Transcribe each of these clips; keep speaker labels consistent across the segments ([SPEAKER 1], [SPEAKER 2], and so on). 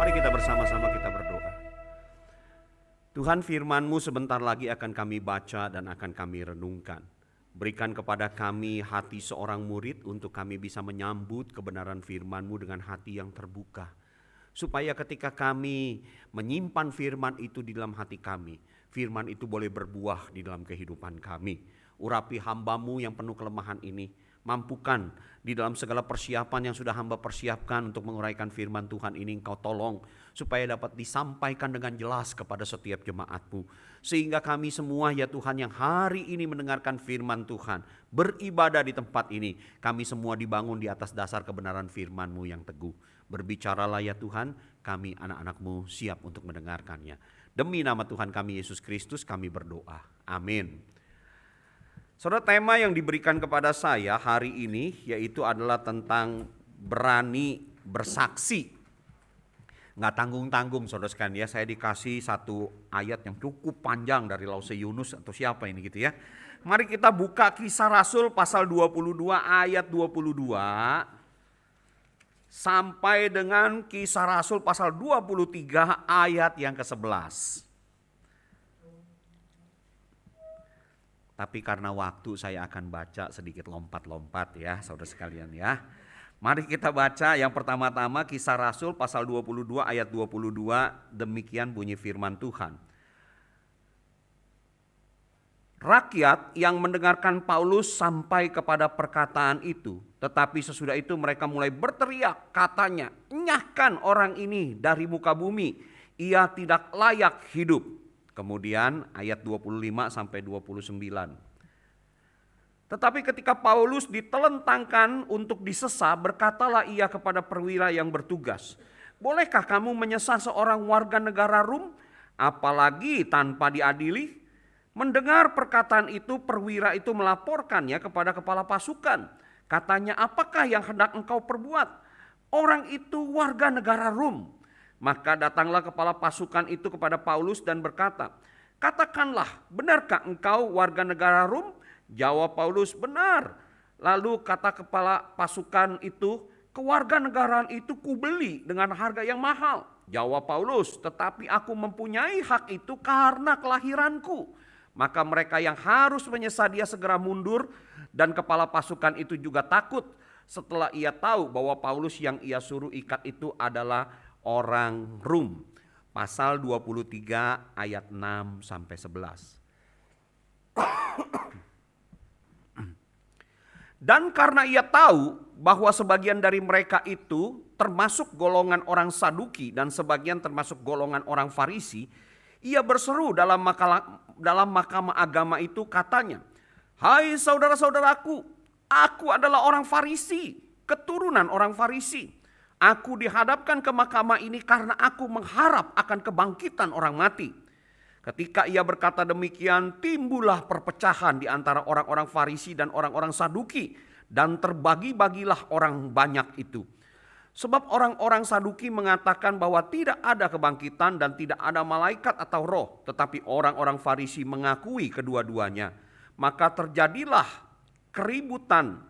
[SPEAKER 1] Mari kita bersama-sama kita berdoa. Tuhan, firman-Mu sebentar lagi akan kami baca dan akan kami renungkan. Berikan kepada kami hati seorang murid untuk kami bisa menyambut kebenaran firman-Mu dengan hati yang terbuka. Supaya ketika kami menyimpan firman itu di dalam hati kami, firman itu boleh berbuah di dalam kehidupan kami. Urapi hamba-Mu yang penuh kelemahan ini, mampukan di dalam segala persiapan yang sudah hamba persiapkan untuk menguraikan firman Tuhan ini, Engkau tolong supaya dapat disampaikan dengan jelas kepada setiap jemaat-Mu. Sehingga kami semua ya Tuhan yang hari ini mendengarkan firman Tuhan, beribadah di tempat ini, kami semua dibangun di atas dasar kebenaran firman-Mu yang teguh. Berbicaralah ya Tuhan, kami anak-anak-Mu siap untuk mendengarkannya. Demi nama Tuhan kami Yesus Kristus kami berdoa. Amin. Saudara, tema yang diberikan kepada saya hari ini yaitu adalah tentang berani bersaksi. Nggak tanggung-tanggung saudara sekalian ya, saya dikasih satu ayat yang cukup panjang dari Lause Yunus atau siapa ini gitu ya. Mari kita buka Kisah Rasul pasal 22 ayat 22 sampai dengan Kisah Rasul pasal 23 ayat yang ke-11. Tapi karena waktu saya akan baca sedikit lompat-lompat ya saudara sekalian ya. Mari kita baca yang pertama-tama Kisah Rasul pasal 22 ayat 22, demikian bunyi firman Tuhan. Rakyat yang mendengarkan Paulus sampai kepada perkataan itu, tetapi sesudah itu mereka mulai berteriak katanya, "Enyahkan orang ini dari muka bumi, ia tidak layak hidup." Kemudian ayat 25 sampai 29. Tetapi ketika Paulus ditelentangkan untuk disesah, berkatalah ia kepada perwira yang bertugas, "Bolehkah kamu menyesah seorang warga negara Rum, apalagi tanpa diadili?" Mendengar perkataan itu, perwira itu melaporkannya kepada kepala pasukan. Katanya, "Apakah yang hendak engkau perbuat? Orang itu warga negara Rum." Maka datanglah kepala pasukan itu kepada Paulus dan berkata, "Katakanlah, benarkah engkau warga negara Rum?" Jawab Paulus, "Benar." Lalu kata kepala pasukan itu, "Kewarganegaraan itu kubeli dengan harga yang mahal." Jawab Paulus, "Tetapi aku mempunyai hak itu karena kelahiranku." Maka mereka yang harus menyesah dia segera mundur, dan kepala pasukan itu juga takut setelah ia tahu bahwa Paulus yang ia suruh ikat itu adalah orang Rum. Pasal 23 ayat 6 sampai 11. Dan karena ia tahu bahwa sebagian dari mereka itu termasuk golongan orang Saduki dan sebagian termasuk golongan orang Farisi, ia berseru dalam mahkamah agama itu, katanya, "Hai saudara-saudaraku, aku adalah orang Farisi, keturunan orang Farisi. Aku dihadapkan ke mahkamah ini karena aku mengharap akan kebangkitan orang mati." Ketika ia berkata demikian, timbullah perpecahan di antara orang-orang Farisi dan orang-orang Saduki, dan terbagi-bagilah orang banyak itu. Sebab orang-orang Saduki mengatakan bahwa tidak ada kebangkitan dan tidak ada malaikat atau roh, tetapi orang-orang Farisi mengakui kedua-duanya. Maka terjadilah keributan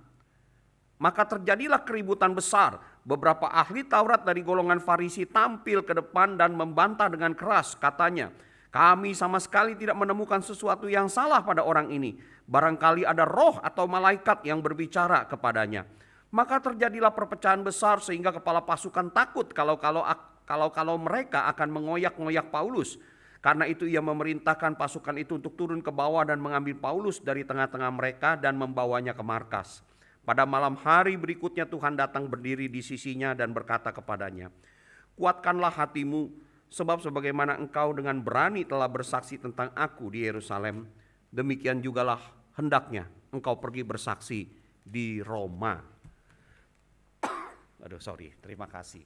[SPEAKER 1] besar. Beberapa ahli Taurat dari golongan Farisi tampil ke depan dan membantah dengan keras, katanya, "Kami sama sekali tidak menemukan sesuatu yang salah pada orang ini. Barangkali ada roh atau malaikat yang berbicara kepadanya." Maka terjadilah perpecahan besar sehingga kepala pasukan takut kalau mereka akan mengoyak-ngoyak Paulus. Karena itu ia memerintahkan pasukan itu untuk turun ke bawah dan mengambil Paulus dari tengah-tengah mereka dan membawanya ke markas. Pada malam hari berikutnya Tuhan datang berdiri di sisinya dan berkata kepadanya, "Kuatkanlah hatimu, sebab sebagaimana engkau dengan berani telah bersaksi tentang aku di Yerusalem, demikian jugalah hendaknya engkau pergi bersaksi di Roma." Terima kasih.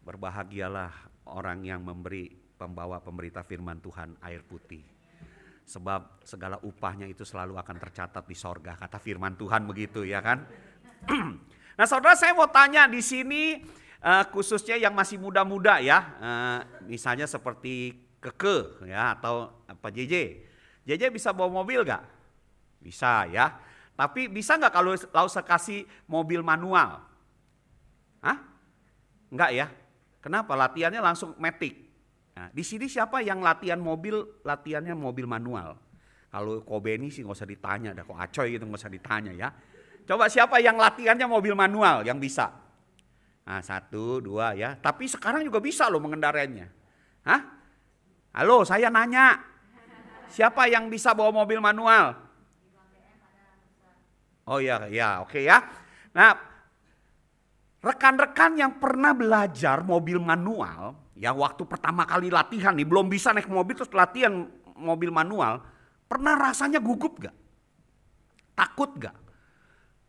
[SPEAKER 1] Berbahagialah orang yang pembawa pemberita firman Tuhan air putih. Sebab segala upahnya itu selalu akan tercatat di sorga, kata firman Tuhan begitu ya kan. Nah saudara, saya mau tanya di sini khususnya yang masih muda-muda ya, misalnya seperti Keke ya atau apa JJ bisa bawa mobil gak? Bisa ya. Tapi bisa nggak kalau Lause kasih mobil manual? Hah? Enggak ya. Kenapa? Latihannya langsung matic. Nah, di sini siapa yang latihan mobil, latihannya mobil manual. Kalau Kobe ini sih nggak usah ditanya, dah kok Acoy gitu nggak usah ditanya ya. Coba siapa yang latihannya mobil manual yang bisa? Nah, 1, 2 ya. Tapi sekarang juga bisa loh mengendarainya. Hah? Halo, saya nanya. Siapa yang bisa bawa mobil manual? Oh iya, ya, oke ya. Nah, rekan-rekan yang pernah belajar mobil manual, ya waktu pertama kali latihan nih, belum bisa naik mobil terus latihan mobil manual, pernah rasanya gugup gak? Takut gak?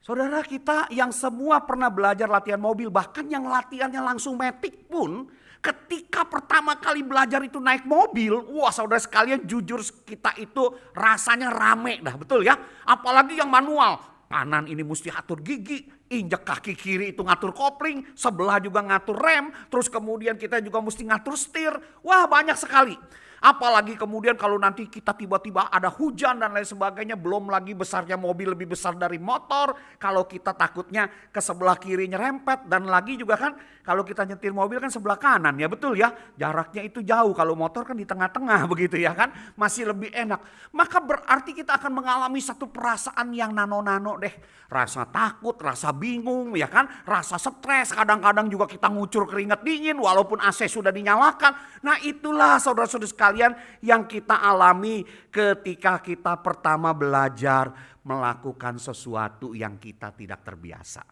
[SPEAKER 1] Saudara kita yang semua pernah belajar latihan mobil, bahkan yang latihannya langsung matic pun, ketika pertama kali belajar itu naik mobil, wah saudara sekalian jujur kita itu rasanya rame dah, betul ya? Apalagi yang manual, kanan ini mesti atur gigi, injek kaki kiri itu ngatur kopling, sebelah juga ngatur rem, terus kemudian kita juga mesti ngatur setir, wah banyak sekali. Apalagi kemudian kalau nanti kita tiba-tiba ada hujan dan lain sebagainya, belum lagi besarnya mobil lebih besar dari motor. Kalau kita takutnya ke sebelah kiri nyerempet, dan lagi juga kan kalau kita nyetir mobil kan sebelah kanan ya, betul ya. Jaraknya itu jauh, kalau motor kan di tengah-tengah begitu ya kan, masih lebih enak. Maka berarti kita akan mengalami satu perasaan yang nano-nano deh. Rasa takut, rasa bingung ya kan, rasa stres, kadang-kadang juga kita ngucur keringat dingin walaupun AC sudah dinyalakan. Nah itulah saudara-saudara sekalian yang kita alami ketika kita pertama belajar melakukan sesuatu yang kita tidak terbiasa.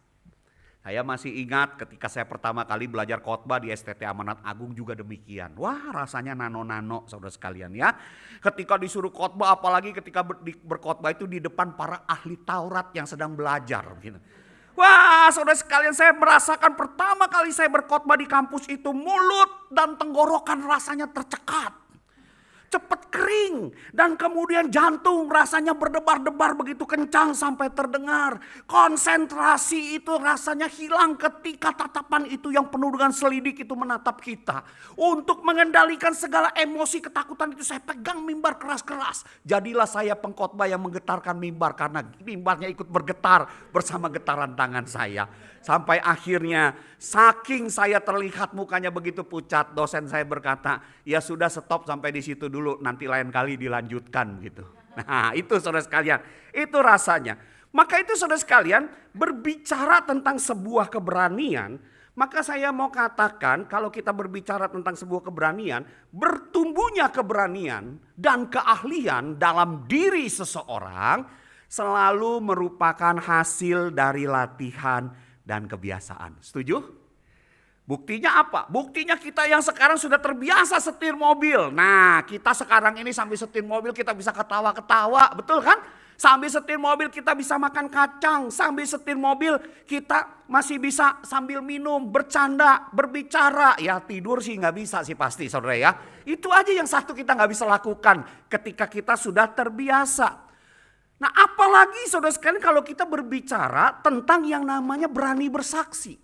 [SPEAKER 1] Saya masih ingat ketika saya pertama kali belajar khotbah di STT Amanat Agung juga demikian. Wah rasanya nano-nano saudara sekalian ya. Ketika disuruh khotbah, apalagi ketika berkhotbah itu di depan para ahli Taurat yang sedang belajar. Gitu. Wah saudara sekalian, saya merasakan pertama kali saya berkhotbah di kampus itu mulut dan tenggorokan rasanya tercekat. Cepat kering dan kemudian jantung rasanya berdebar-debar begitu kencang sampai terdengar. Konsentrasi itu rasanya hilang ketika tatapan itu yang penuh dengan selidik itu menatap kita. Untuk mengendalikan segala emosi ketakutan itu saya pegang mimbar keras-keras. Jadilah saya pengkhotbah yang menggetarkan mimbar karena mimbarnya ikut bergetar bersama getaran tangan saya. Sampai akhirnya saking saya terlihat mukanya begitu pucat, dosen saya berkata, ya sudah stop sampai di situ dulu, nanti lain kali dilanjutkan gitu. Nah itu saudara sekalian, itu rasanya. Maka itu saudara sekalian, berbicara tentang sebuah keberanian, maka saya mau katakan kalau kita berbicara tentang sebuah keberanian, bertumbuhnya keberanian dan keahlian dalam diri seseorang selalu merupakan hasil dari latihan dan kebiasaan. Setuju? Buktinya apa? Buktinya kita yang sekarang sudah terbiasa setir mobil. Nah kita sekarang ini sambil setir mobil kita bisa ketawa-ketawa, betul kan? Sambil setir mobil kita bisa makan kacang. Sambil setir mobil kita masih bisa sambil minum, bercanda, berbicara. Ya tidur sih nggak bisa sih pasti saudara ya. Itu aja yang satu kita nggak bisa lakukan ketika kita sudah terbiasa. Nah apalagi saudara sekalian kalau kita berbicara tentang yang namanya berani bersaksi.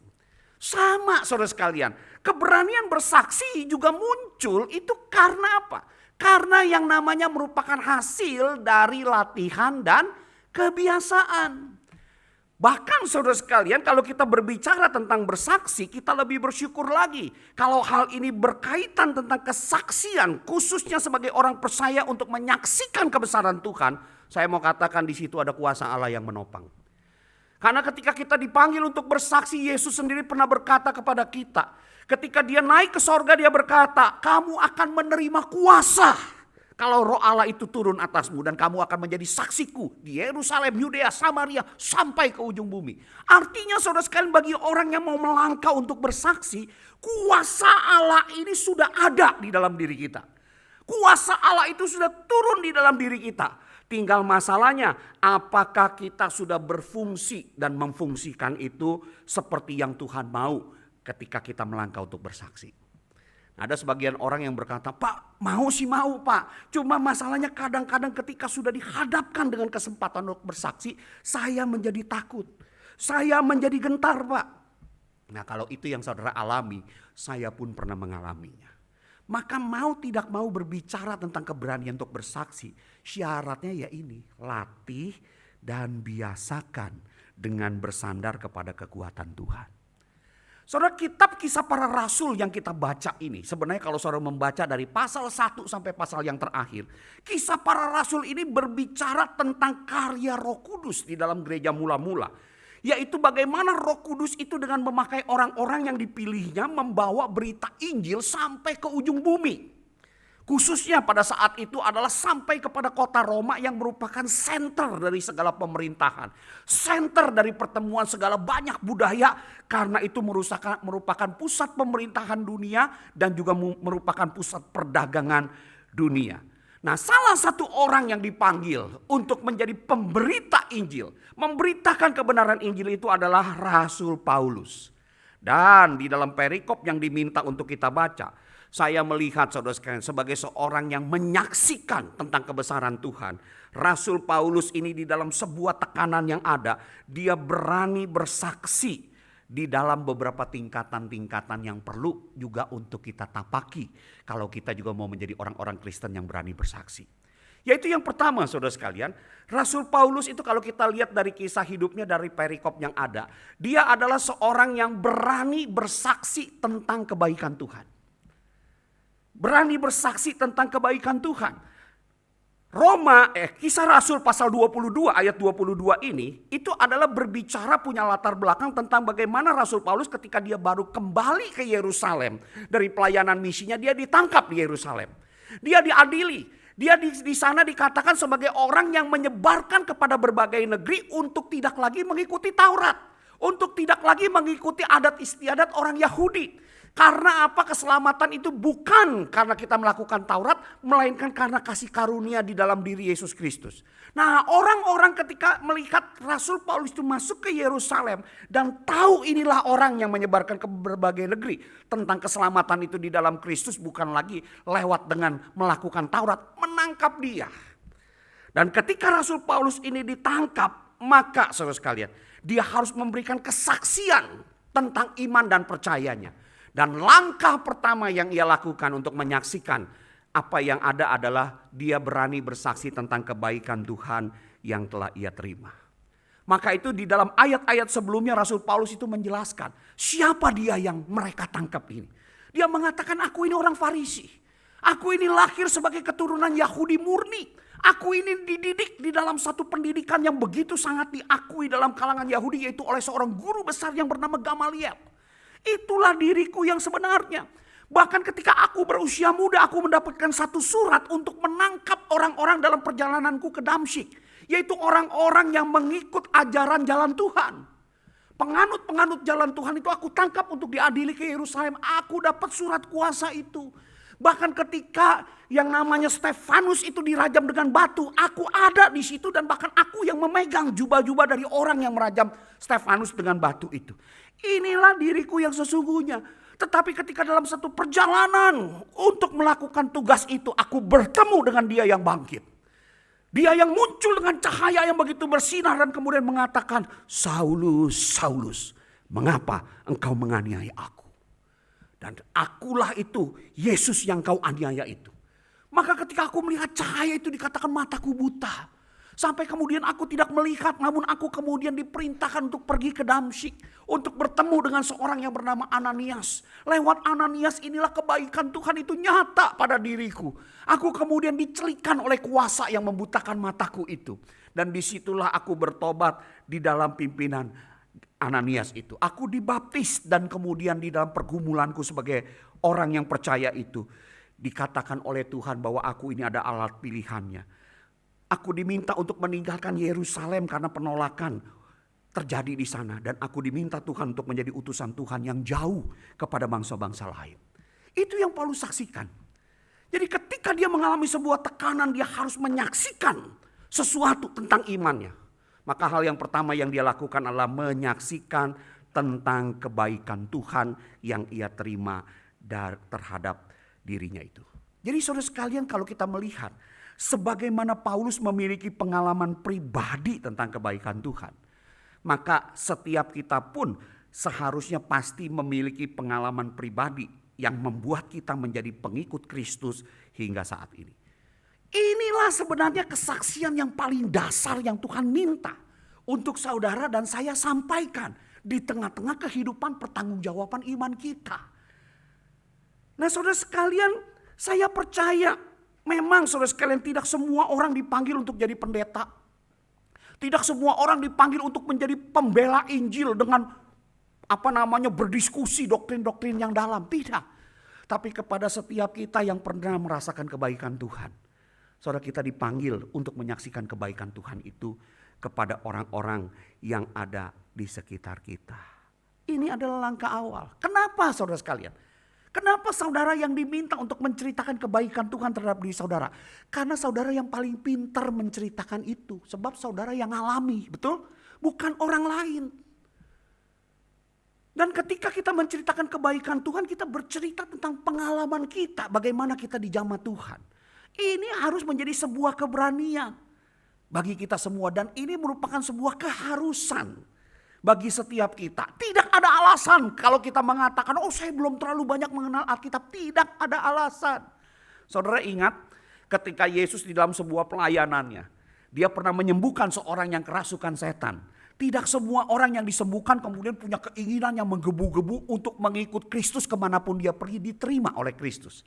[SPEAKER 1] Sama saudara sekalian, keberanian bersaksi juga muncul itu karena apa? Karena yang namanya merupakan hasil dari latihan dan kebiasaan. Bahkan saudara sekalian kalau kita berbicara tentang bersaksi kita lebih bersyukur lagi. Kalau hal ini berkaitan tentang kesaksian khususnya sebagai orang percaya untuk menyaksikan kebesaran Tuhan. Saya mau katakan di situ ada kuasa Allah yang menopang. Karena ketika kita dipanggil untuk bersaksi, Yesus sendiri pernah berkata kepada kita. Ketika dia naik ke sorga dia berkata, kamu akan menerima kuasa. Kalau roh Allah itu turun atasmu dan kamu akan menjadi saksiku di Yerusalem, Yudea, Samaria sampai ke ujung bumi. Artinya saudara sekalian bagi orang yang mau melangkah untuk bersaksi, kuasa Allah ini sudah ada di dalam diri kita. Kuasa Allah itu sudah turun di dalam diri kita. Tinggal masalahnya apakah kita sudah berfungsi dan memfungsikan itu seperti yang Tuhan mau ketika kita melangkah untuk bersaksi. Ada sebagian orang yang berkata, Pak mau sih mau Pak. Cuma masalahnya kadang-kadang ketika sudah dihadapkan dengan kesempatan untuk bersaksi, saya menjadi takut. Saya menjadi gentar Pak. Nah kalau itu yang saudara alami, saya pun pernah mengalaminya. Maka mau tidak mau berbicara tentang keberanian untuk bersaksi. Syaratnya ya ini, latih dan biasakan dengan bersandar kepada kekuatan Tuhan. Saudara, kitab Kisah Para Rasul yang kita baca ini, sebenarnya kalau saudara membaca dari pasal 1 sampai pasal yang terakhir, Kisah Para Rasul ini berbicara tentang karya Roh Kudus di dalam gereja mula-mula. Yaitu bagaimana Roh Kudus itu dengan memakai orang-orang yang dipilihnya membawa berita Injil sampai ke ujung bumi. Khususnya pada saat itu adalah sampai kepada kota Roma yang merupakan center dari segala pemerintahan. Center dari pertemuan segala banyak budaya, karena itu merupakan pusat pemerintahan dunia dan juga merupakan pusat perdagangan dunia. Nah, salah satu orang yang dipanggil untuk menjadi pemberita Injil, memberitakan kebenaran Injil itu adalah Rasul Paulus. Dan di dalam perikop yang diminta untuk kita baca, saya melihat saudara sekalian sebagai seorang yang menyaksikan tentang kebesaran Tuhan. Rasul Paulus ini di dalam sebuah tekanan yang ada, dia berani bersaksi di dalam beberapa tingkatan-tingkatan yang perlu juga untuk kita tapaki. Kalau kita juga mau menjadi orang-orang Kristen yang berani bersaksi. Yaitu yang pertama saudara sekalian, Rasul Paulus itu kalau kita lihat dari kisah hidupnya dari perikop yang ada, dia adalah seorang yang berani bersaksi tentang kebaikan Tuhan. Berani bersaksi tentang kebaikan Tuhan. Kisah Rasul pasal 22 ayat 22 ini itu adalah berbicara punya latar belakang tentang bagaimana Rasul Paulus ketika dia baru kembali ke Yerusalem dari pelayanan misinya, dia ditangkap di Yerusalem. Dia diadili. Dia di sana dikatakan sebagai orang yang menyebarkan kepada berbagai negeri untuk tidak lagi mengikuti Taurat, untuk tidak lagi mengikuti adat istiadat orang Yahudi. Karena apa? Keselamatan itu bukan karena kita melakukan Taurat, melainkan karena kasih karunia di dalam diri Yesus Kristus. Nah, orang-orang ketika melihat Rasul Paulus itu masuk ke Yerusalem dan tahu inilah orang yang menyebarkan ke berbagai negeri tentang keselamatan itu di dalam Kristus, bukan lagi lewat dengan melakukan Taurat, menangkap dia. Dan ketika Rasul Paulus ini ditangkap, maka saudara sekalian, dia harus memberikan kesaksian tentang iman dan percayanya. Dan langkah pertama yang ia lakukan untuk menyaksikan apa yang ada adalah dia berani bersaksi tentang kebaikan Tuhan yang telah ia terima. Maka itu di dalam ayat-ayat sebelumnya Rasul Paulus itu menjelaskan siapa dia yang mereka tangkap ini. Dia mengatakan, aku ini orang Farisi. Aku ini lahir sebagai keturunan Yahudi murni. Aku ini dididik di dalam satu pendidikan yang begitu sangat diakui dalam kalangan Yahudi, yaitu oleh seorang guru besar yang bernama Gamaliel. Itulah diriku yang sebenarnya. Bahkan ketika aku berusia muda, aku mendapatkan satu surat untuk menangkap orang-orang dalam perjalananku ke Damsyik. Yaitu orang-orang yang mengikut ajaran jalan Tuhan. Penganut-penganut jalan Tuhan itu aku tangkap untuk diadili ke Yerusalem. Aku dapat surat kuasa itu. Bahkan ketika yang namanya Stefanus itu dirajam dengan batu, aku ada di situ dan bahkan aku yang memegang jubah-jubah dari orang yang merajam Stefanus dengan batu itu. Inilah diriku yang sesungguhnya. Tetapi ketika dalam satu perjalanan untuk melakukan tugas itu, aku bertemu dengan dia yang bangkit. Dia yang muncul dengan cahaya yang begitu bersinar dan kemudian mengatakan, Saulus, Saulus, mengapa engkau menganiaya aku? Dan akulah itu, Yesus yang kau aniaya itu. Maka ketika aku melihat cahaya itu dikatakan mataku buta. Sampai kemudian aku tidak melihat, namun aku kemudian diperintahkan untuk pergi ke Damsyik. Untuk bertemu dengan seorang yang bernama Ananias. Lewat Ananias inilah kebaikan Tuhan itu nyata pada diriku. Aku kemudian dicelikan oleh kuasa yang membutakan mataku itu. Dan disitulah aku bertobat di dalam pimpinan Ananias itu. Aku dibaptis dan kemudian di dalam pergumulanku sebagai orang yang percaya itu. Dikatakan oleh Tuhan bahwa aku ini ada alat pilihannya. Aku diminta untuk meninggalkan Yerusalem karena penolakan terjadi di sana. Dan aku diminta Tuhan untuk menjadi utusan Tuhan yang jauh kepada bangsa-bangsa lain. Itu yang Paulus saksikan. Jadi ketika dia mengalami sebuah tekanan, dia harus menyaksikan sesuatu tentang imannya. Maka hal yang pertama yang dia lakukan adalah menyaksikan tentang kebaikan Tuhan yang ia terima terhadap dirinya itu. Jadi saudara sekalian, kalau kita melihat sebagaimana Paulus memiliki pengalaman pribadi tentang kebaikan Tuhan, maka setiap kita pun seharusnya pasti memiliki pengalaman pribadi yang membuat kita menjadi pengikut Kristus hingga saat ini. Inilah sebenarnya kesaksian yang paling dasar yang Tuhan minta untuk saudara dan saya sampaikan di tengah-tengah kehidupan pertanggungjawaban iman kita. Nah saudara sekalian, saya percaya memang saudara sekalian tidak semua orang dipanggil untuk jadi pendeta. Tidak semua orang dipanggil untuk menjadi pembela Injil dengan berdiskusi doktrin-doktrin yang dalam. Tidak. Tapi kepada setiap kita yang pernah merasakan kebaikan Tuhan, saudara, kita dipanggil untuk menyaksikan kebaikan Tuhan itu kepada orang-orang yang ada di sekitar kita. Ini adalah langkah awal. Kenapa saudara sekalian? Kenapa saudara yang diminta untuk menceritakan kebaikan Tuhan terhadap diri saudara? Karena saudara yang paling pintar menceritakan itu. Sebab saudara yang alami, betul? Bukan orang lain. Dan ketika kita menceritakan kebaikan Tuhan, kita bercerita tentang pengalaman kita. Bagaimana kita dijamah Tuhan. Ini harus menjadi sebuah keberanian bagi kita semua. Dan ini merupakan sebuah keharusan bagi setiap kita. Tidak ada alasan kalau kita mengatakan, oh saya belum terlalu banyak mengenal Alkitab. Tidak ada alasan. Saudara ingat ketika Yesus di dalam sebuah pelayanannya, dia pernah menyembuhkan seorang yang kerasukan setan. Tidak semua orang yang disembuhkan kemudian punya keinginan yang menggebu-gebu untuk mengikut Kristus kemanapun dia pergi, diterima oleh Kristus.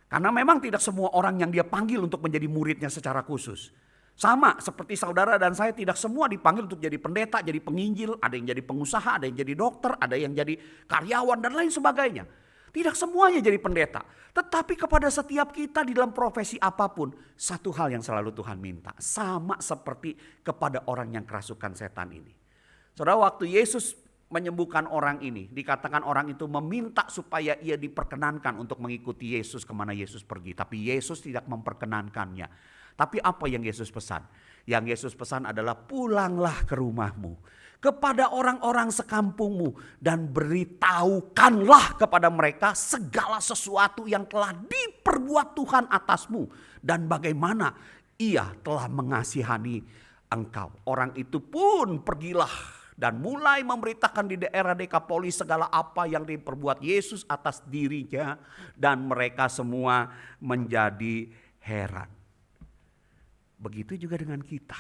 [SPEAKER 1] Karena memang tidak semua orang yang dia panggil untuk menjadi muridnya secara khusus. Sama seperti saudara dan saya, tidak semua dipanggil untuk jadi pendeta, jadi penginjil. Ada yang jadi pengusaha, ada yang jadi dokter, ada yang jadi karyawan dan lain sebagainya. Tidak semuanya jadi pendeta. Tetapi kepada setiap kita di dalam profesi apapun, satu hal yang selalu Tuhan minta. Sama seperti kepada orang yang kerasukan setan ini. Saudara, waktu Yesus menyembuhkan orang ini, dikatakan orang itu meminta supaya ia diperkenankan untuk mengikuti Yesus kemana Yesus pergi. Tapi Yesus tidak memperkenankannya. Tapi apa yang Yesus pesan? Yang Yesus pesan adalah pulanglah ke rumahmu, kepada orang-orang sekampungmu, dan beritahukanlah kepada mereka segala sesuatu yang telah diperbuat Tuhan atasmu dan bagaimana ia telah mengasihani engkau. Orang itu pun pergilah dan mulai memberitakan di daerah Dekapolis segala apa yang diperbuat Yesus atas dirinya, dan mereka semua menjadi heran. Begitu juga dengan kita.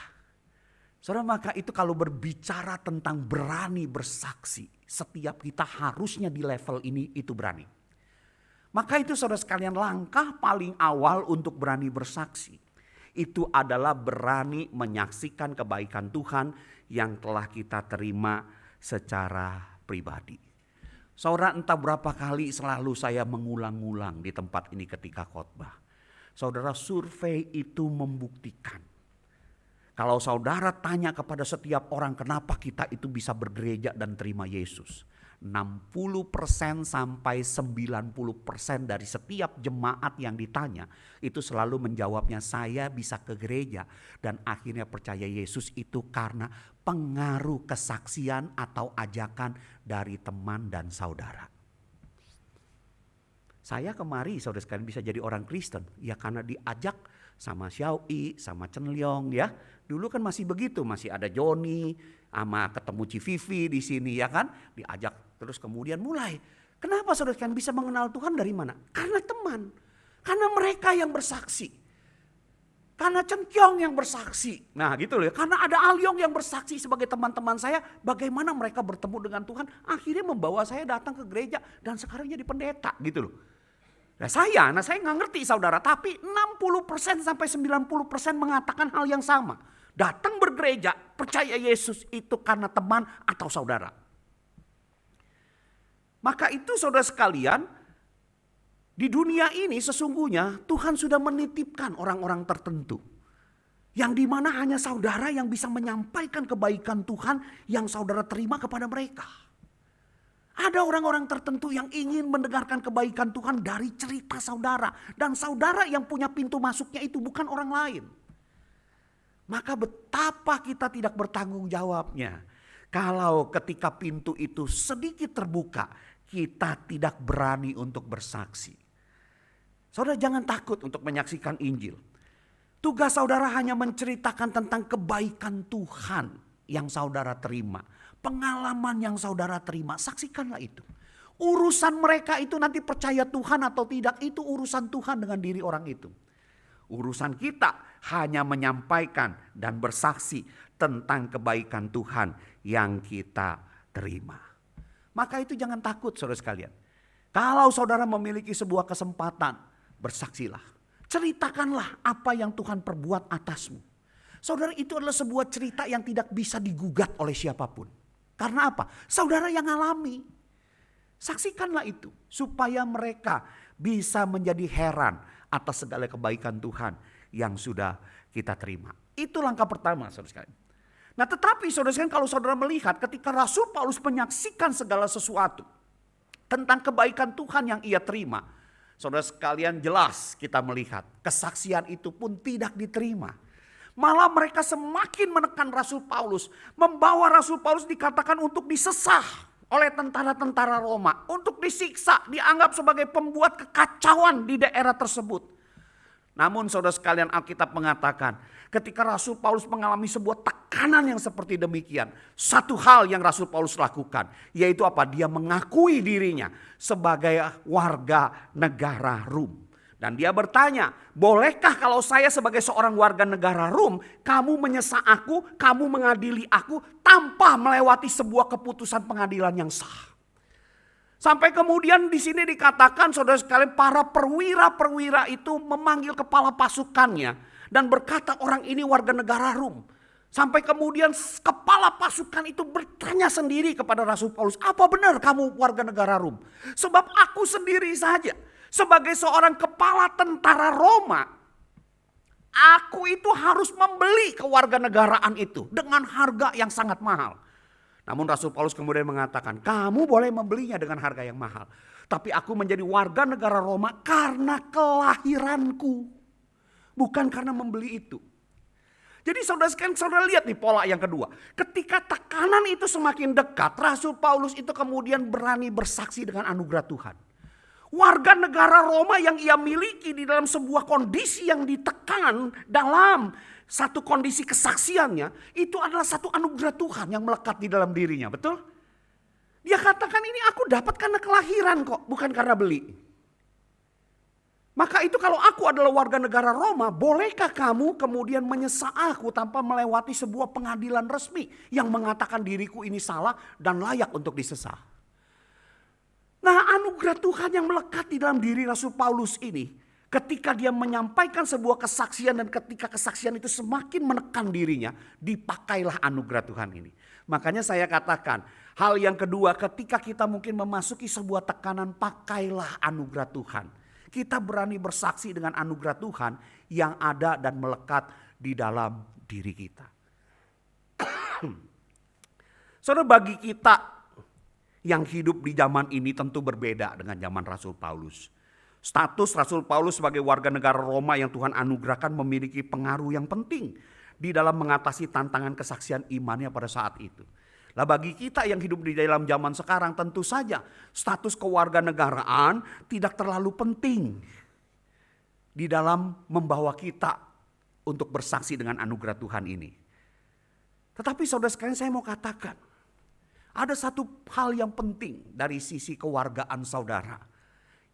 [SPEAKER 1] Saudara, maka itu kalau berbicara tentang berani bersaksi, setiap kita harusnya di level ini itu berani. Maka itu saudara sekalian, langkah paling awal untuk berani bersaksi itu adalah berani menyaksikan kebaikan Tuhan yang telah kita terima secara pribadi. Saudara, entah berapa kali selalu saya mengulang-ulang di tempat ini ketika khotbah. Saudara, survei itu membuktikan, kalau saudara tanya kepada setiap orang kenapa kita itu bisa bergereja dan terima Yesus, 60% sampai 90% dari setiap jemaat yang ditanya itu selalu menjawabnya, saya bisa ke gereja dan akhirnya percaya Yesus itu karena pengaruh kesaksian atau ajakan dari teman dan saudara. Saya kemari saudara sekalian bisa jadi orang Kristen ya karena diajak sama Xiaoi, sama Chen Leong ya. Dulu kan masih begitu, masih ada Joni, sama ketemu Civivi di sini ya kan, diajak terus kemudian mulai. Kenapa saudara kan bisa mengenal Tuhan dari mana? Karena teman, karena mereka yang bersaksi, karena Chen Kyong yang bersaksi. Nah gitu loh, karena ada Alyong yang bersaksi sebagai teman-teman saya, bagaimana mereka bertemu dengan Tuhan, akhirnya membawa saya datang ke gereja dan sekarang jadi pendeta gitu loh. Nah saya nggak ngerti saudara, tapi 60% sampai 90% mengatakan hal yang sama. Datang bergereja, percaya Yesus itu karena teman atau saudara. Maka itu saudara sekalian, di dunia ini sesungguhnya Tuhan sudah menitipkan orang-orang tertentu. Yang dimana hanya saudara yang bisa menyampaikan kebaikan Tuhan yang saudara terima kepada mereka. Ada orang-orang tertentu yang ingin mendengarkan kebaikan Tuhan dari cerita saudara. Dan saudara yang punya pintu masuknya itu bukan orang lain. Maka betapa kita tidak bertanggung jawabnya. Kalau ketika pintu itu sedikit terbuka, kita tidak berani untuk bersaksi. Saudara jangan takut untuk menyaksikan Injil. Tugas saudara hanya menceritakan tentang kebaikan Tuhan yang saudara terima. Pengalaman yang saudara terima, saksikanlah itu. Urusan mereka itu nanti percaya Tuhan atau tidak, itu urusan Tuhan dengan diri orang itu. Urusan kita hanya menyampaikan dan bersaksi tentang kebaikan Tuhan yang kita terima. Maka itu jangan takut saudara sekalian. Kalau saudara memiliki sebuah kesempatan, bersaksilah. Ceritakanlah apa yang Tuhan perbuat atasmu. Saudara, itu adalah sebuah cerita yang tidak bisa digugat oleh siapapun. Karena apa? Saudara yang alami. Saksikanlah itu supaya mereka bisa menjadi heran atas segala kebaikan Tuhan yang sudah kita terima. Itu langkah pertama saudara sekalian. Nah tetapi saudara sekalian, kalau saudara melihat ketika Rasul Paulus menyaksikan segala sesuatu tentang kebaikan Tuhan yang ia terima, saudara sekalian, jelas kita melihat kesaksian itu pun tidak diterima. Malah mereka semakin menekan Rasul Paulus, membawa Rasul Paulus dikatakan untuk disesah oleh tentara-tentara Roma, untuk disiksa, dianggap sebagai pembuat kekacauan di daerah tersebut. Namun saudara sekalian, Alkitab mengatakan ketika Rasul Paulus mengalami sebuah tekanan yang seperti demikian, satu hal yang Rasul Paulus lakukan, yaitu apa? Dia mengakui dirinya sebagai warga negara Rom. Dan dia bertanya, bolehkah kalau saya sebagai seorang warga negara Rom, kamu menyesah aku, kamu mengadili aku tanpa melewati sebuah keputusan pengadilan yang sah? Sampai kemudian di sini dikatakan saudara sekalian, para perwira-perwira itu memanggil kepala pasukannya dan berkata orang ini warga negara Rom. Sampai kemudian kepala pasukan itu bertanya sendiri kepada Rasul Paulus, apa benar kamu warga negara Rom? Sebab aku sendiri saja sebagai seorang kepala tentara Roma, aku itu harus membeli kewarganegaraan itu dengan harga yang sangat mahal. Namun Rasul Paulus kemudian mengatakan, kamu boleh membelinya dengan harga yang mahal. Tapi aku menjadi warga negara Roma karena kelahiranku. Bukan karena membeli itu. Jadi saudara sekalian, saudara lihat nih pola yang kedua. Ketika tekanan itu semakin dekat, Rasul Paulus itu kemudian berani bersaksi dengan anugerah Tuhan. Warga negara Roma yang ia miliki di dalam sebuah kondisi yang ditekan dalam satu kondisi kesaksiannya, itu adalah satu anugerah Tuhan yang melekat di dalam dirinya, betul? Dia katakan ini aku dapat karena kelahiran kok, bukan karena beli. Maka itu kalau aku adalah warga negara Roma, bolehkah kamu kemudian menyesah aku tanpa melewati sebuah pengadilan resmi yang mengatakan diriku ini salah dan layak untuk disesah? Nah, anugerah Tuhan yang melekat di dalam diri Rasul Paulus ini, ketika dia menyampaikan sebuah kesaksian dan ketika kesaksian itu semakin menekan dirinya, dipakailah anugerah Tuhan ini. Makanya saya katakan, hal yang kedua, ketika kita mungkin memasuki sebuah tekanan, pakailah anugerah Tuhan. Kita berani bersaksi dengan anugerah Tuhan yang ada dan melekat di dalam diri kita. Saudara, bagi kita yang hidup di zaman ini tentu berbeda dengan zaman Rasul Paulus. Status Rasul Paulus sebagai warga negara Roma yang Tuhan anugerahkan memiliki pengaruh yang penting di dalam mengatasi tantangan kesaksian imannya pada saat itu. Nah, bagi kita yang hidup di dalam zaman sekarang, tentu saja status kewarganegaraan tidak terlalu penting di dalam membawa kita untuk bersaksi dengan anugerah Tuhan ini. Tetapi saudara sekalian, saya mau katakan, ada satu hal yang penting dari sisi kewargaan saudara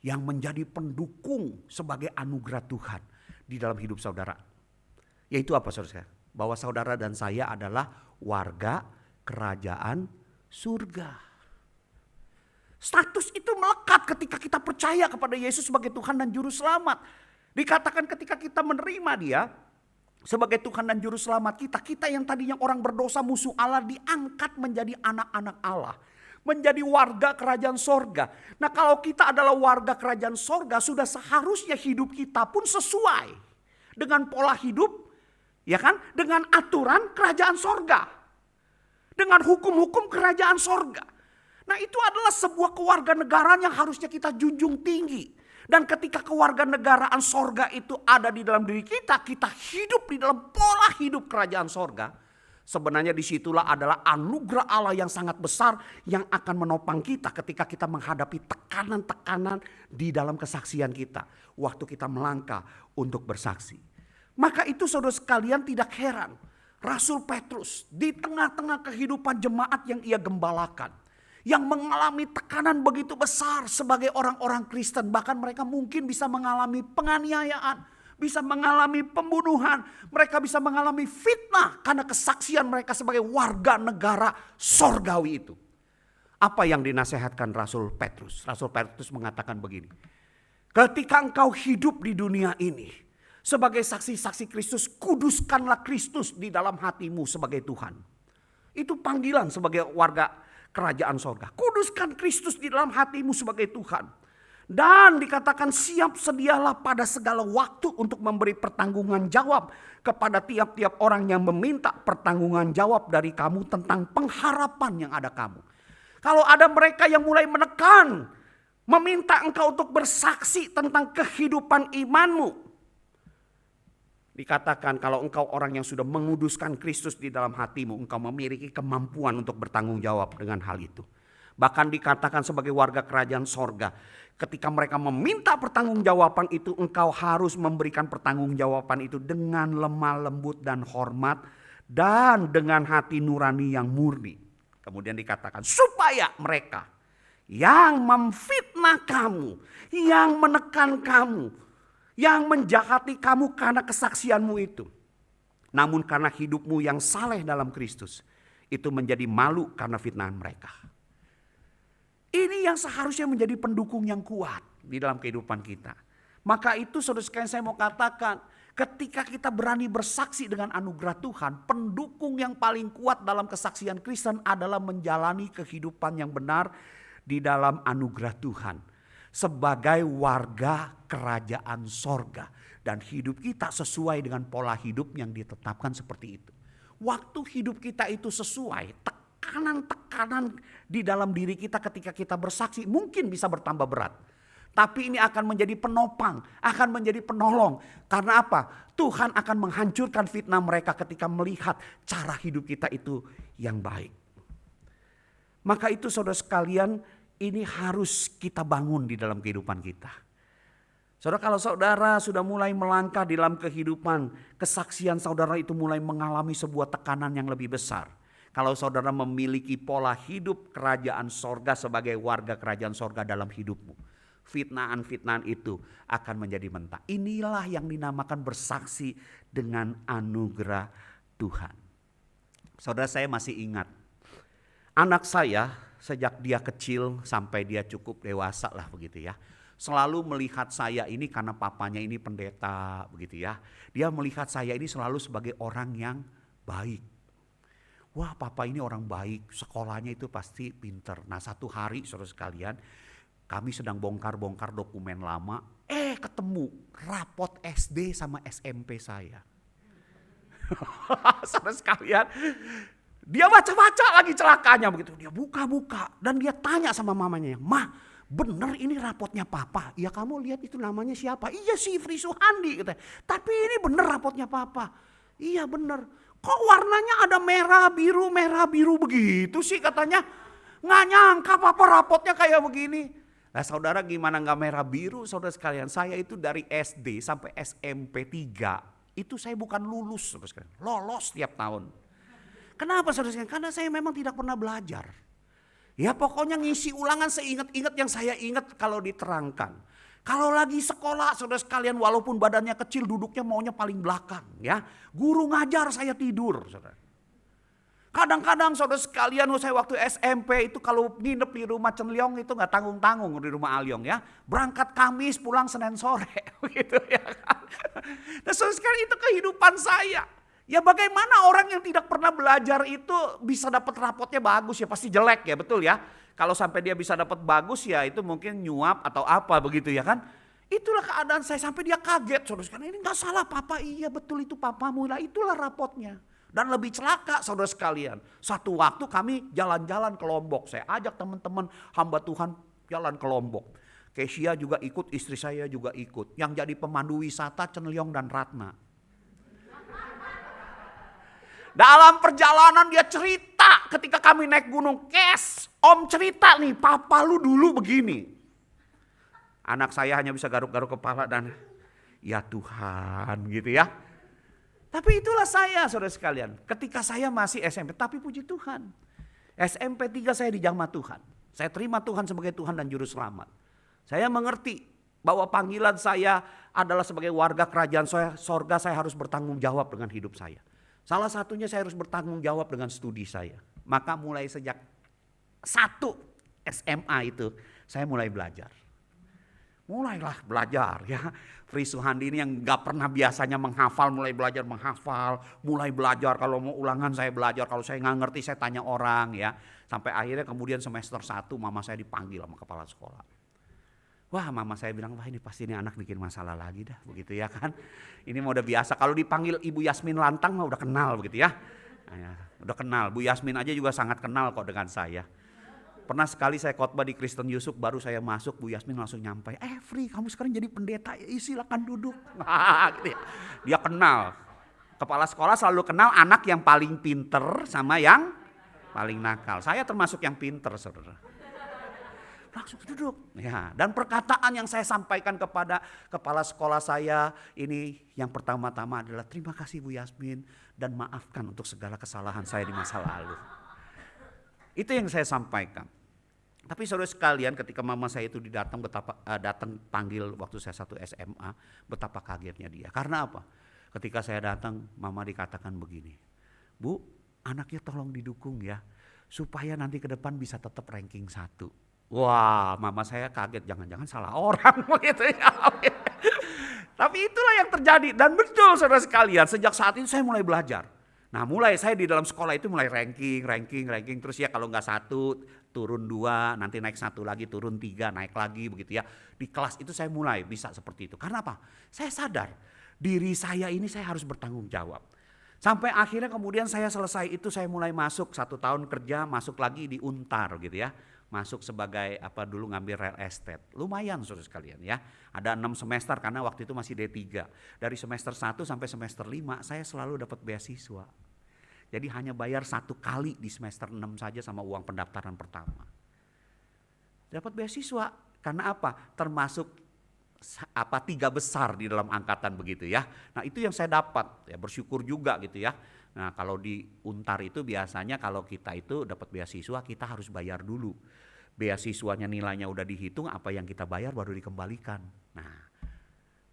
[SPEAKER 1] yang menjadi pendukung sebagai anugerah Tuhan di dalam hidup saudara. Yaitu apa saudara? Bahwa saudara dan saya adalah warga kerajaan surga. Status itu melekat ketika kita percaya kepada Yesus sebagai Tuhan dan Juru Selamat. Dikatakan ketika kita menerima Dia sebagai Tuhan dan Juru Selamat kita, kita yang tadinya orang berdosa musuh Allah diangkat menjadi anak-anak Allah. Menjadi warga kerajaan sorga. Nah, kalau kita adalah warga kerajaan sorga, sudah seharusnya hidup kita pun sesuai dengan pola hidup, ya kan? Dengan aturan kerajaan sorga. Dengan hukum-hukum kerajaan sorga. Nah, itu adalah sebuah kewarganegaraan yang harusnya kita junjung tinggi. Dan ketika kewarganegaraan sorga itu ada di dalam diri kita, kita hidup di dalam pola hidup kerajaan sorga. Sebenarnya disitulah adalah anugerah Allah yang sangat besar yang akan menopang kita ketika kita menghadapi tekanan-tekanan di dalam kesaksian kita. Waktu kita melangkah untuk bersaksi. Maka itu saudara sekalian, tidak heran Rasul Petrus di tengah-tengah kehidupan jemaat yang ia gembalakan, yang mengalami tekanan begitu besar sebagai orang-orang Kristen. Bahkan mereka mungkin bisa mengalami penganiayaan. bisa mengalami pembunuhan, mereka bisa mengalami fitnah karena kesaksian mereka sebagai warga negara sorgawi itu. Apa yang dinasehatkan Rasul Petrus? Rasul Petrus mengatakan begini, ketika engkau hidup di dunia ini sebagai saksi-saksi Kristus, kuduskanlah Kristus di dalam hatimu sebagai Tuhan. Itu panggilan sebagai warga kerajaan sorga. Kuduskan Kristus di dalam hatimu sebagai Tuhan. Dan dikatakan siap sedialah pada segala waktu untuk memberi pertanggungan jawab kepada tiap-tiap orang yang meminta pertanggungan jawab dari kamu tentang pengharapan yang ada kamu. Kalau ada mereka yang mulai menekan, meminta engkau untuk bersaksi tentang kehidupan imanmu. Dikatakan kalau engkau orang yang sudah menguduskan Kristus di dalam hatimu, engkau memiliki kemampuan untuk bertanggung jawab dengan hal itu. Bahkan dikatakan sebagai warga kerajaan sorga, ketika mereka meminta pertanggungjawaban itu, engkau harus memberikan pertanggungjawaban itu dengan lemah lembut dan hormat dan dengan hati nurani yang murni. Kemudian dikatakan supaya mereka yang memfitnah kamu, yang menekan kamu, yang menjahati kamu karena kesaksianmu itu, namun karena hidupmu yang saleh dalam Kristus, itu menjadi malu karena fitnahan mereka. Ini yang seharusnya menjadi pendukung yang kuat di dalam kehidupan kita. Maka itu saudara sekalian saya mau katakan, ketika kita berani bersaksi dengan anugerah Tuhan, pendukung yang paling kuat dalam kesaksian Kristen adalah menjalani kehidupan yang benar di dalam anugerah Tuhan. Sebagai warga kerajaan sorga. Dan hidup kita sesuai dengan pola hidup yang ditetapkan seperti itu. Waktu hidup kita itu sesuai, tekanan-tekanan di dalam diri kita ketika kita bersaksi mungkin bisa bertambah berat. Tapi ini akan menjadi penopang, akan menjadi penolong. Karena apa? Tuhan akan menghancurkan fitnah mereka ketika melihat cara hidup kita itu yang baik. Maka itu saudara sekalian, ini harus kita bangun di dalam kehidupan kita. Saudara, kalau saudara sudah mulai melangkah di dalam kehidupan, kesaksian saudara itu mulai mengalami sebuah tekanan yang lebih besar. Kalau saudara memiliki pola hidup kerajaan sorga sebagai warga kerajaan sorga dalam hidupmu, fitnahan-fitnahan itu akan menjadi mentah. Inilah yang dinamakan bersaksi dengan anugerah Tuhan. Saudara, saya masih ingat anak saya sejak dia kecil sampai dia cukup dewasa lah begitu ya. Selalu melihat saya ini karena papanya ini pendeta begitu ya. Dia melihat saya ini selalu sebagai orang yang baik. Wah, papa ini orang baik, sekolahnya itu pasti pinter. Nah, satu hari saudara sekalian, kami sedang bongkar-bongkar dokumen lama, ketemu rapot SD sama SMP saya. Saudara sekalian, dia baca-baca lagi celakanya begitu. Dia buka-buka dan dia tanya sama mamanya, "Ma, bener ini rapotnya papa?" "Ya, kamu lihat itu namanya siapa?" "Iya sih, Fri Suhandi," katanya. "Tapi ini bener rapotnya papa." "Iya bener." "Kok warnanya ada merah biru begitu sih," katanya. "Nggak nyangka papa rapotnya kayak begini." Nah, saudara, gimana nggak merah biru saudara sekalian? Saya itu dari SD sampai SMP 3 itu saya bukan lulus saudara sekalian, lolos tiap tahun. Kenapa saudara sekalian? Karena saya memang tidak pernah belajar. Ya pokoknya ngisi ulangan seingat-ingat yang saya ingat kalau diterangkan. Kalau lagi sekolah saudara sekalian, walaupun badannya kecil duduknya maunya paling belakang ya. Guru ngajar saya tidur saudara. Kadang-kadang saudara sekalian, saya waktu SMP itu kalau nginep di rumah Cenliong itu gak tanggung-tanggung di rumah Alyong ya. Berangkat Kamis pulang Senin sore gitu ya kan. Nah saudara sekalian, itu kehidupan saya. Ya bagaimana orang yang tidak pernah belajar itu bisa dapat rapotnya bagus ya, pasti jelek ya, betul ya. Kalau sampai dia bisa dapat bagus ya itu mungkin nyuap atau apa begitu ya kan. Itulah keadaan saya sampai dia kaget saudara sekalian. Ini gak salah papa, iya betul itu papamu lah, itulah rapotnya. Dan lebih celaka saudara sekalian. Satu waktu kami jalan-jalan ke Lombok. Saya ajak teman-teman hamba Tuhan jalan ke Lombok. Kesia juga ikut, istri saya juga ikut. Yang jadi pemandu wisata Cenliong dan Ratna. Dalam perjalanan dia cerita ketika kami naik gunung. "Kes, om cerita nih papa lu dulu begini." Anak saya hanya bisa garuk-garuk kepala dan ya Tuhan gitu ya. Tapi itulah saya saudara sekalian. Ketika saya masih SMP, tapi puji Tuhan. SMP 3 saya dijamah Tuhan. Saya terima Tuhan sebagai Tuhan dan Juru Selamat. Saya mengerti Bahwa panggilan saya adalah sebagai warga kerajaan sorga, saya harus bertanggung jawab dengan hidup saya. Salah satunya saya harus bertanggung jawab dengan studi saya. Maka mulai sejak 1 SMA itu saya mulai belajar. Mulailah belajar ya. Fri Suhandi ini yang gak pernah biasanya menghafal, mulai belajar menghafal. Mulai belajar, kalau mau ulangan saya belajar. Kalau saya gak ngerti saya tanya orang ya. Sampai akhirnya kemudian semester 1 mama saya dipanggil sama kepala sekolah. Wah, mama saya bilang, wah ini pasti ini anak bikin masalah lagi dah, begitu ya kan. Ini mau udah biasa, kalau dipanggil Ibu Yasmin Lantang mah udah kenal begitu ya. Nah, udah kenal, Bu Yasmin aja juga sangat kenal kok dengan saya. Pernah sekali saya khotbah di Kristen Yusuf, baru saya masuk, Bu Yasmin langsung nyampai, Fri kamu sekarang jadi pendeta, silakan duduk. Gitu ya. Dia kenal, kepala sekolah selalu kenal anak yang paling pinter sama yang paling nakal. Saya termasuk yang pinter, saudara. Langsung duduk. Ya, dan perkataan yang saya sampaikan kepada kepala sekolah saya ini yang pertama-tama adalah terima kasih Bu Yasmin dan maafkan untuk segala kesalahan saya di masa lalu. Itu yang saya sampaikan. Tapi saudara sekalian, ketika mama saya itu datang panggil waktu saya 1 SMA, betapa kagetnya dia. Karena apa? Ketika saya datang, mama dikatakan begini, Bu, anaknya tolong didukung ya, supaya nanti ke depan bisa tetap ranking 1. Wah, mama saya kaget, jangan-jangan salah orang gitu ya. Tapi itulah yang terjadi, dan betul saudara sekalian, sejak saat itu saya mulai belajar. Nah, mulai saya di dalam sekolah itu mulai ranking, terus ya kalau nggak 1 turun 2, nanti naik 1 lagi, turun 3, naik lagi begitu ya. Di kelas itu saya mulai bisa seperti itu. Karena apa? Saya sadar diri saya ini saya harus bertanggung jawab. Sampai akhirnya kemudian saya selesai itu, saya mulai masuk 1 tahun kerja, masuk lagi di Untar gitu ya. Masuk sebagai dulu ngambil real estate. Lumayan saudara sekalian ya. Ada 6 semester karena waktu itu masih D3. Dari semester 1 sampai semester 5 saya selalu dapat beasiswa. Jadi hanya bayar 1 kali di semester 6 saja sama uang pendaftaran pertama. Dapat beasiswa karena apa? Termasuk 3 besar di dalam angkatan begitu ya. Nah, itu yang saya dapat, ya bersyukur juga gitu ya. Nah, kalau di Untar itu biasanya kalau kita itu dapat beasiswa kita harus bayar dulu. Beasiswanya nilainya udah dihitung, apa yang kita bayar baru dikembalikan. Nah,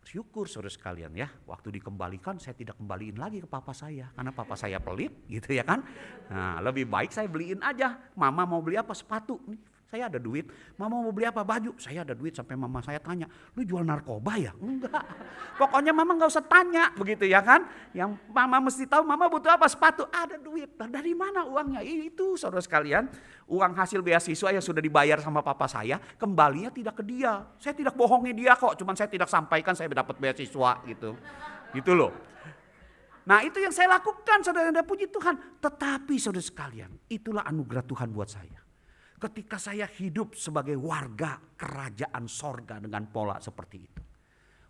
[SPEAKER 1] bersyukur saudara sekalian ya, waktu dikembalikan saya tidak kembaliin lagi ke papa saya. Karena papa saya pelit gitu ya kan. Nah, lebih baik saya beliin aja. Mama mau beli apa? Sepatu. Nih, saya ada duit. Mama mau beli apa? Baju. Saya ada duit, sampai mama saya tanya, lu jual narkoba ya? Enggak. Pokoknya mama gak usah tanya begitu ya kan. Yang mama mesti tahu, mama butuh apa? Sepatu. Ada duit. Nah, dari mana uangnya? Itu saudara sekalian, uang hasil beasiswa yang sudah dibayar sama papa saya, kembalinya tidak ke dia. Saya tidak bohongi dia kok, cuman saya tidak sampaikan saya dapat beasiswa gitu. Gitu loh. Nah, itu yang saya lakukan, saudara, puji Tuhan. Tetapi saudara sekalian, itulah anugerah Tuhan buat saya. Ketika saya hidup sebagai warga kerajaan sorga dengan pola seperti itu.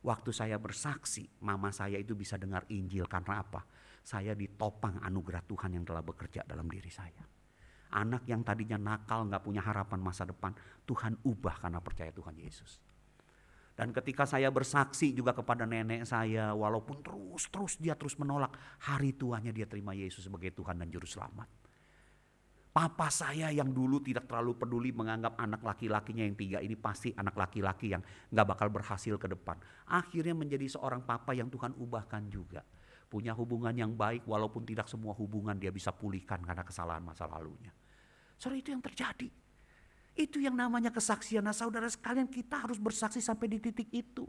[SPEAKER 1] Waktu saya bersaksi, mama saya itu bisa dengar Injil karena apa? Saya ditopang anugerah Tuhan yang telah bekerja dalam diri saya. Anak yang tadinya nakal, gak punya harapan masa depan, Tuhan ubah karena percaya Tuhan Yesus. Dan ketika saya bersaksi juga kepada nenek saya, walaupun dia terus menolak, hari tuanya dia terima Yesus sebagai Tuhan dan Juru Selamat. Papa saya yang dulu tidak terlalu peduli, menganggap anak laki-lakinya yang 3 ini pasti anak laki-laki yang gak bakal berhasil ke depan. Akhirnya menjadi seorang papa yang Tuhan ubahkan juga. Punya hubungan yang baik, walaupun tidak semua hubungan dia bisa pulihkan karena kesalahan masa lalunya. Saudara, itu yang terjadi. Itu yang namanya kesaksian. Nah, saudara sekalian, kita harus bersaksi sampai di titik itu.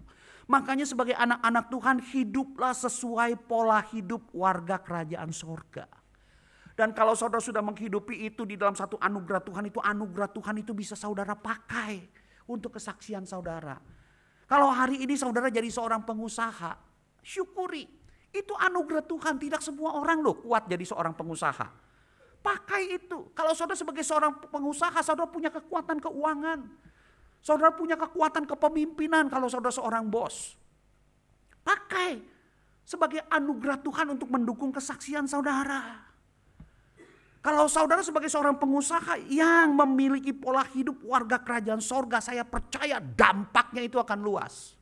[SPEAKER 1] Makanya sebagai anak-anak Tuhan, hiduplah sesuai pola hidup warga kerajaan sorga. Dan kalau saudara sudah menghidupi itu di dalam satu anugerah Tuhan itu bisa saudara pakai untuk kesaksian saudara. Kalau hari ini saudara jadi seorang pengusaha, syukuri. Itu anugerah Tuhan, tidak semua orang loh kuat jadi seorang pengusaha. Pakai itu. Kalau saudara sebagai seorang pengusaha, saudara punya kekuatan keuangan. Saudara punya kekuatan kepemimpinan kalau saudara seorang bos. Pakai sebagai anugerah Tuhan untuk mendukung kesaksian saudara. Kalau saudara sebagai seorang pengusaha yang memiliki pola hidup warga kerajaan sorga, saya percaya dampaknya itu akan luas.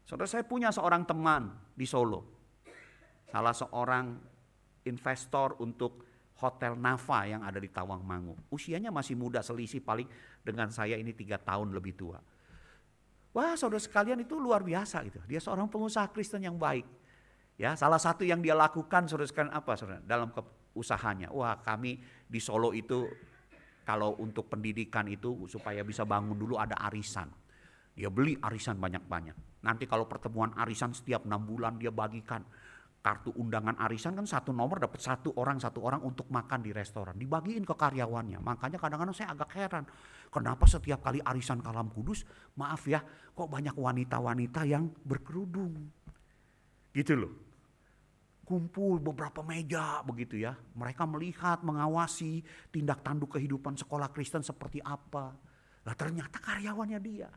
[SPEAKER 1] Saudara, saya punya seorang teman di Solo. Salah seorang investor untuk Hotel Nafa yang ada di Tawangmangu. Usianya masih muda, selisih paling dengan saya ini 3 tahun lebih tua. Wah, saudara sekalian, itu luar biasa gitu. Dia seorang pengusaha Kristen yang baik. Ya, salah satu yang dia lakukan saudara sekalian apa saudara? Dalam usahanya. Wah, kami di Solo itu kalau untuk pendidikan itu supaya bisa bangun dulu ada arisan. Dia beli arisan banyak-banyak. Nanti kalau pertemuan arisan setiap 6 bulan dia bagikan. Kartu undangan arisan kan satu nomor dapat satu orang untuk makan di restoran. Dibagiin ke karyawannya. Makanya kadang-kadang saya agak heran. Kenapa setiap kali arisan Kalam Kudus, maaf ya, kok banyak wanita-wanita yang berkerudung. Gitu loh. Kumpul beberapa meja begitu ya. Mereka melihat, mengawasi tindak tanduk kehidupan sekolah Kristen seperti apa. Lah ternyata karyawannya dia.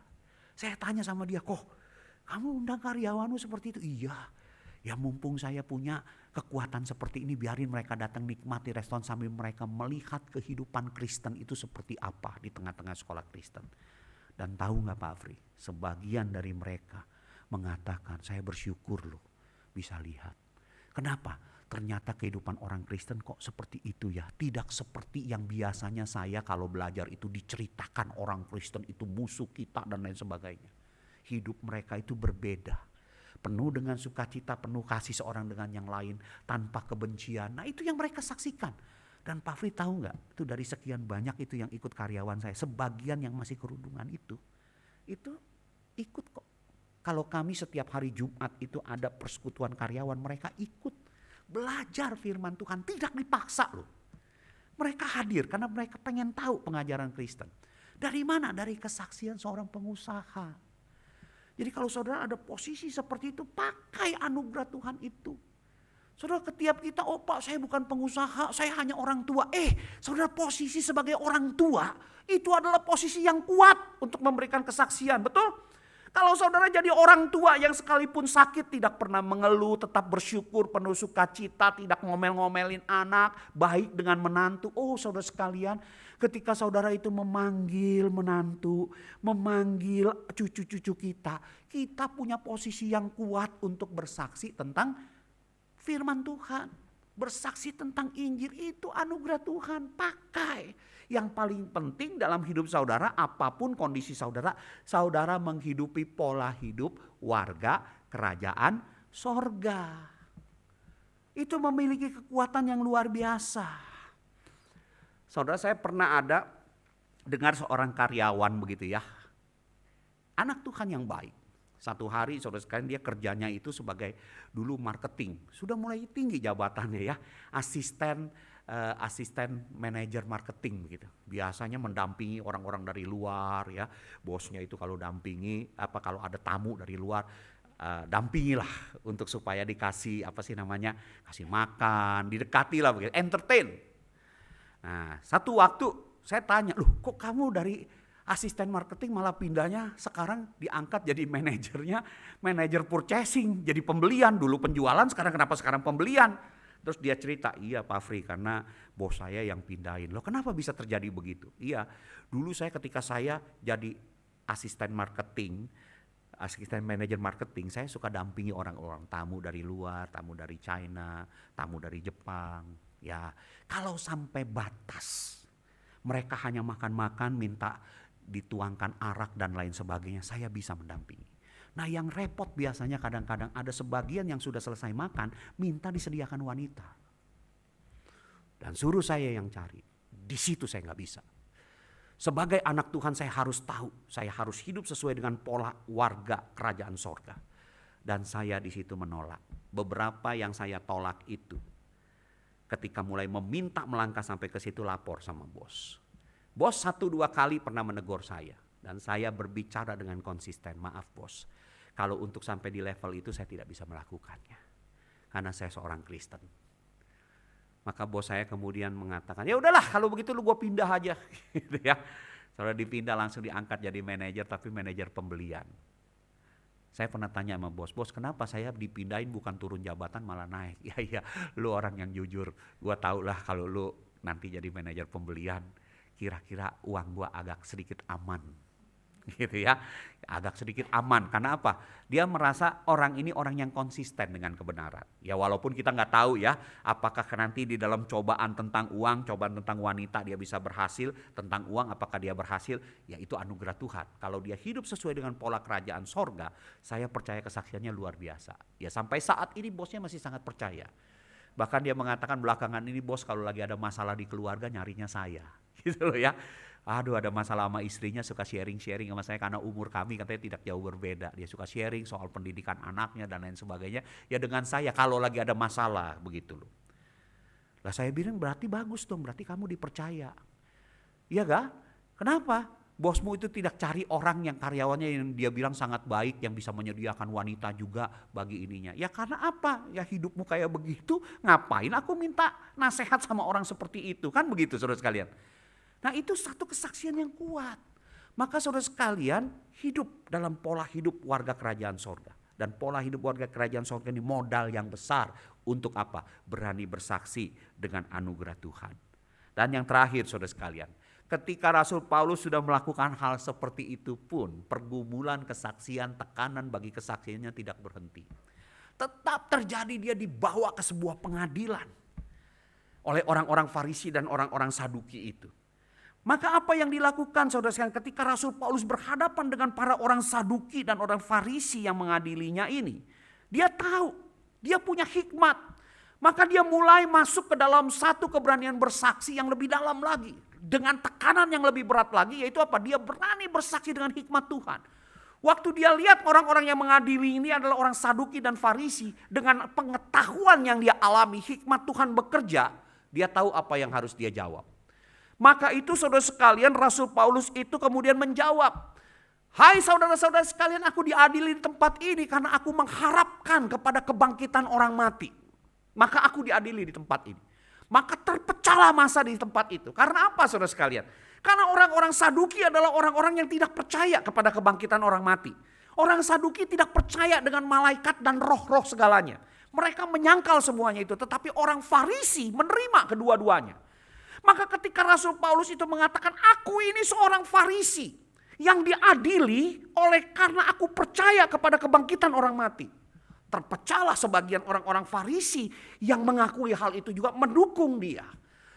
[SPEAKER 1] Saya tanya sama dia, kok kamu undang karyawanmu seperti itu? Iya. Ya mumpung saya punya kekuatan seperti ini, biarin mereka datang nikmati restoran sambil mereka melihat kehidupan Kristen itu seperti apa di tengah-tengah sekolah Kristen. Dan tahu gak Pak Afri, sebagian dari mereka mengatakan saya bersyukur loh bisa lihat. Kenapa? Ternyata kehidupan orang Kristen kok seperti itu ya. Tidak seperti yang biasanya saya kalau belajar itu diceritakan orang Kristen itu musuh kita dan lain sebagainya. Hidup mereka itu berbeda. Penuh dengan sukacita, penuh kasih seorang dengan yang lain, tanpa kebencian. Nah itu yang mereka saksikan. Dan Pak Fri tahu nggak? Itu dari sekian banyak itu yang ikut karyawan saya, sebagian yang masih kerudungan itu ikut kok. Kalau kami setiap hari Jumat itu ada persekutuan karyawan, mereka ikut belajar firman Tuhan, tidak dipaksa loh. Mereka hadir karena mereka pengen tahu pengajaran Kristen. Dari mana? Dari kesaksian seorang pengusaha. Jadi kalau saudara ada posisi seperti itu, pakai anugerah Tuhan itu. Saudara, ketiap kita, oh Pak saya bukan pengusaha, saya hanya orang tua. Saudara, posisi sebagai orang tua itu adalah posisi yang kuat untuk memberikan kesaksian, betul? Kalau saudara jadi orang tua yang sekalipun sakit tidak pernah mengeluh, tetap bersyukur, penuh sukacita, tidak ngomel-ngomelin anak, baik dengan menantu. Oh saudara sekalian, ketika saudara itu memanggil menantu, memanggil cucu-cucu kita punya posisi yang kuat untuk bersaksi tentang firman Tuhan. Bersaksi tentang Injil, itu anugerah Tuhan, pakai. Yang paling penting dalam hidup saudara, apapun kondisi saudara, saudara menghidupi pola hidup warga kerajaan sorga. Itu memiliki kekuatan yang luar biasa. Saudara, saya pernah ada dengar seorang karyawan begitu ya, anak Tuhan yang baik. Satu hari saudara sekalian dia kerjanya itu sebagai dulu marketing. Sudah mulai tinggi jabatannya ya. Asisten manajer marketing begitu. Biasanya mendampingi orang-orang dari luar ya. Bosnya itu kalau dampingi kalau ada tamu dari luar dampingilah untuk supaya dikasih kasih makan, didekati lah begitu, entertain. Nah, satu waktu saya tanya, "Loh, kok kamu dari asisten marketing malah pindahnya sekarang diangkat jadi manajer purchasing, jadi pembelian, dulu penjualan sekarang pembelian." Terus dia cerita, "Iya Pak Fri, karena bos saya yang pindahin." "Loh kenapa bisa terjadi begitu?" "Iya, dulu ketika saya jadi asisten manajer marketing, saya suka dampingi orang-orang tamu dari luar, tamu dari China, tamu dari Jepang. Ya, kalau sampai batas mereka hanya makan-makan, minta dituangkan arak dan lain sebagainya, saya bisa mendampingi. Nah yang repot biasanya kadang-kadang ada sebagian yang sudah selesai makan, minta disediakan wanita. Dan suruh saya yang cari. Di situ saya nggak bisa. Sebagai anak Tuhan saya harus tahu, saya harus hidup sesuai dengan pola warga kerajaan sorga. Dan saya di situ menolak. Beberapa yang saya tolak itu, ketika mulai meminta melangkah sampai ke situ, lapor sama bos. Bos 1-2 kali pernah menegur saya. Dan saya berbicara dengan konsisten, "Maaf bos, kalau untuk sampai di level itu saya tidak bisa melakukannya. Karena saya seorang Kristen." Maka bos saya kemudian mengatakan, "Ya udahlah kalau begitu lu gua pindah aja." Gitu ya. Saudara, dipindah langsung diangkat jadi manajer, tapi manajer pembelian. Saya pernah tanya sama bos, kenapa saya dipindahin bukan turun jabatan malah naik? Iya, lu orang yang jujur. Gua tahu lah kalau lu nanti jadi manajer pembelian, kira-kira uang gua agak sedikit aman. gitu ya. Agak sedikit aman, karena apa? Dia merasa orang ini orang yang konsisten dengan kebenaran. Ya walaupun kita nggak tahu ya, apakah nanti di dalam cobaan tentang uang, cobaan tentang wanita dia bisa berhasil, tentang uang apakah dia berhasil, ya itu anugerah Tuhan. Kalau dia hidup sesuai dengan pola kerajaan sorga, saya percaya kesaksiannya luar biasa. Ya sampai saat ini bosnya masih sangat percaya. Bahkan dia mengatakan belakangan ini bos kalau lagi ada masalah di keluarga nyarinya saya. Gitu loh ya. Aduh ada masalah sama istrinya suka sharing-sharing sama saya karena umur kami katanya tidak jauh berbeda. Dia suka sharing soal pendidikan anaknya dan lain sebagainya. Ya dengan saya kalau lagi ada masalah begitu loh. Lah saya bilang berarti bagus dong, berarti kamu dipercaya. Iya gak? Kenapa? Bosmu itu tidak cari orang yang karyawannya yang dia bilang sangat baik yang bisa menyediakan wanita juga bagi ininya. Ya karena apa? Ya hidupmu kayak begitu, ngapain aku minta nasihat sama orang seperti itu? Kan begitu saudara sekalian. Nah itu satu kesaksian yang kuat. Maka saudara sekalian hidup dalam pola hidup warga kerajaan sorga. Dan pola hidup warga kerajaan sorga ini modal yang besar untuk apa? Berani bersaksi dengan anugerah Tuhan. Dan yang terakhir saudara sekalian. Ketika Rasul Paulus sudah melakukan hal seperti itu pun pergumulan kesaksian, tekanan bagi kesaksiannya tidak berhenti. Tetap terjadi dia dibawa ke sebuah pengadilan oleh orang-orang Farisi dan orang-orang Saduki itu. Maka apa yang dilakukan saudara sekalian ketika Rasul Paulus berhadapan dengan para orang Saduki dan orang Farisi yang mengadilinya ini. Dia tahu, dia punya hikmat. Maka dia mulai masuk ke dalam satu keberanian bersaksi yang lebih dalam lagi. Dengan tekanan yang lebih berat lagi yaitu apa? Dia berani bersaksi dengan hikmat Tuhan. Waktu dia lihat orang-orang yang mengadili ini adalah orang Saduki dan Farisi. Dengan pengetahuan yang dia alami, hikmat Tuhan bekerja. Dia tahu apa yang harus dia jawab. Maka itu saudara sekalian Rasul Paulus itu kemudian menjawab. Hai saudara-saudara sekalian aku diadili di tempat ini karena aku mengharapkan kepada kebangkitan orang mati. Maka aku diadili di tempat ini. Maka terpecahlah masa di tempat itu. Karena apa saudara sekalian? Karena orang-orang Saduki adalah orang-orang yang tidak percaya kepada kebangkitan orang mati. Orang Saduki tidak percaya dengan malaikat dan roh-roh segalanya. Mereka menyangkal semuanya itu. Tetapi orang Farisi menerima kedua-duanya. Maka ketika Rasul Paulus itu mengatakan aku ini seorang Farisi yang diadili oleh karena aku percaya kepada kebangkitan orang mati. Terpecahlah sebagian orang-orang Farisi yang mengakui hal itu juga mendukung dia.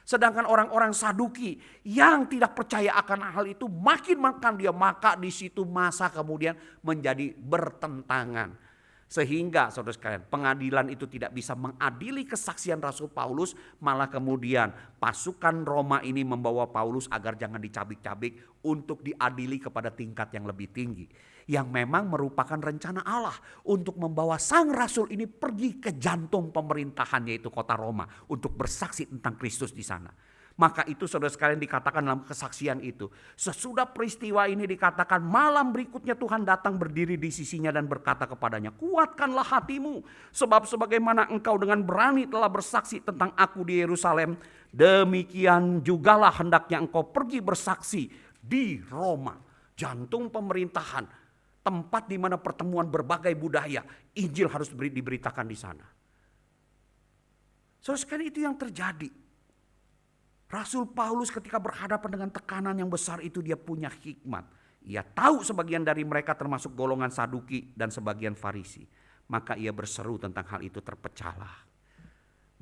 [SPEAKER 1] Sedangkan orang-orang Saduki yang tidak percaya akan hal itu makin makan dia. Maka di situ masa kemudian menjadi bertentangan. Sehingga saudara sekalian pengadilan itu tidak bisa mengadili kesaksian Rasul Paulus. Malah kemudian pasukan Roma ini membawa Paulus agar jangan dicabik-cabik untuk diadili kepada tingkat yang lebih tinggi. Yang memang merupakan rencana Allah untuk membawa sang Rasul ini pergi ke jantung pemerintahan yaitu kota Roma. Untuk bersaksi tentang Kristus di sana. Maka itu saudara sekalian dikatakan dalam kesaksian itu. Sesudah peristiwa ini dikatakan malam berikutnya Tuhan datang berdiri di sisinya dan berkata kepadanya. Kuatkanlah hatimu sebab sebagaimana engkau dengan berani telah bersaksi tentang aku di Yerusalem. Demikian jugalah hendaknya engkau pergi bersaksi di Roma. Jantung pemerintahan. Tempat di mana pertemuan berbagai budaya. Injil harus diberitakan di sana. Saudara sekalian itu yang terjadi. Rasul Paulus ketika berhadapan dengan tekanan yang besar itu dia punya hikmat. Ia tahu sebagian dari mereka termasuk golongan Saduki dan sebagian Farisi. Maka ia berseru tentang hal itu terpecahlah.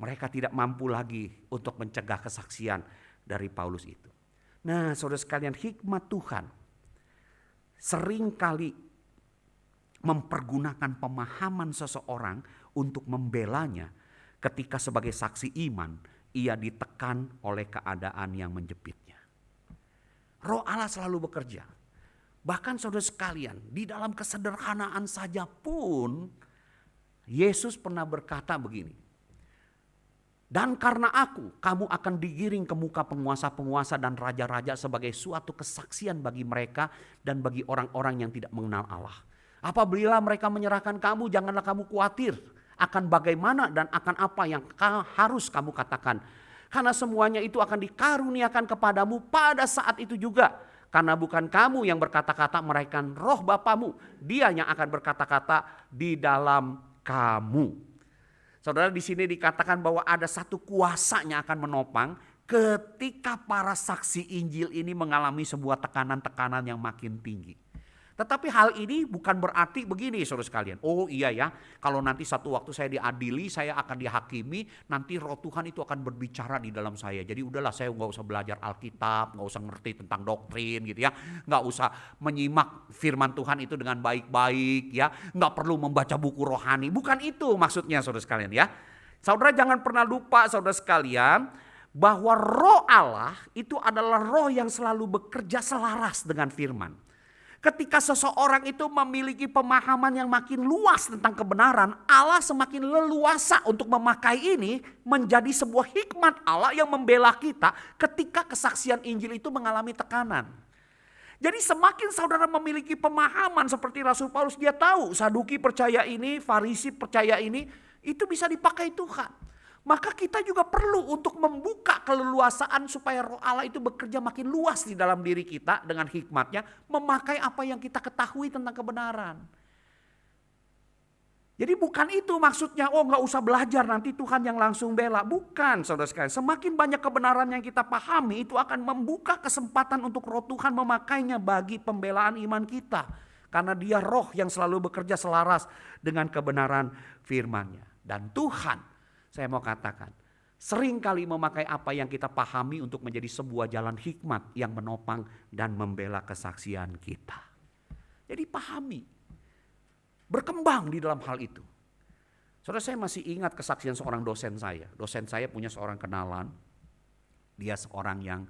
[SPEAKER 1] Mereka tidak mampu lagi untuk mencegah kesaksian dari Paulus itu. Nah saudara sekalian hikmat Tuhan seringkali mempergunakan pemahaman seseorang untuk membelanya ketika sebagai saksi iman. Ia ditekan oleh keadaan yang menjepitnya. Roh Allah selalu bekerja. Bahkan saudara sekalian, di dalam kesederhanaan saja pun Yesus pernah berkata begini. Dan karena aku, kamu akan digiring ke muka penguasa-penguasa dan raja-raja sebagai suatu kesaksian bagi mereka dan bagi orang-orang yang tidak mengenal Allah. Apabila mereka menyerahkan kamu, janganlah kamu khawatir akan bagaimana dan akan apa yang harus kamu katakan. Karena semuanya itu akan dikaruniakan kepadamu pada saat itu juga. Karena bukan kamu yang berkata-kata melainkan roh Bapamu. Dia yang akan berkata-kata di dalam kamu. Saudara di sini dikatakan bahwa ada satu kuasanya akan menopang ketika para saksi Injil ini mengalami sebuah tekanan-tekanan yang makin tinggi. Tetapi hal ini bukan berarti begini saudara sekalian. Oh iya ya, kalau nanti satu waktu saya diadili, saya akan dihakimi, nanti roh Tuhan itu akan berbicara di dalam saya. Jadi udahlah, saya nggak usah belajar Alkitab, nggak usah ngerti tentang doktrin gitu ya. Nggak usah menyimak firman Tuhan itu dengan baik-baik ya. Nggak perlu membaca buku rohani. Bukan itu maksudnya saudara sekalian ya. Saudara jangan pernah lupa saudara sekalian, bahwa roh Allah itu adalah roh yang selalu bekerja selaras dengan firman. Ketika seseorang itu memiliki pemahaman yang makin luas tentang kebenaran, Allah semakin leluasa untuk memakai ini menjadi sebuah hikmat Allah yang membela kita ketika kesaksian Injil itu mengalami tekanan. Jadi semakin saudara memiliki pemahaman seperti Rasul Paulus, dia tahu Saduki percaya ini, Farisi percaya ini, itu bisa dipakai Tuhan. Maka kita juga perlu untuk membuka keleluasaan supaya roh Allah itu bekerja makin luas di dalam diri kita dengan hikmatnya, memakai apa yang kita ketahui tentang kebenaran. Jadi bukan itu maksudnya, oh nggak usah belajar nanti Tuhan yang langsung bela. Bukan saudara sekalian, semakin banyak kebenaran yang kita pahami itu akan membuka kesempatan untuk roh Tuhan memakainya bagi pembelaan iman kita. Karena dia roh yang selalu bekerja selaras dengan kebenaran firman-Nya. Dan Tuhan, saya mau katakan, sering kali memakai apa yang kita pahami untuk menjadi sebuah jalan hikmat yang menopang dan membela kesaksian kita. Jadi pahami, berkembang di dalam hal itu. Saudara, saya masih ingat kesaksian seorang dosen saya. Dosen saya punya seorang kenalan, dia seorang yang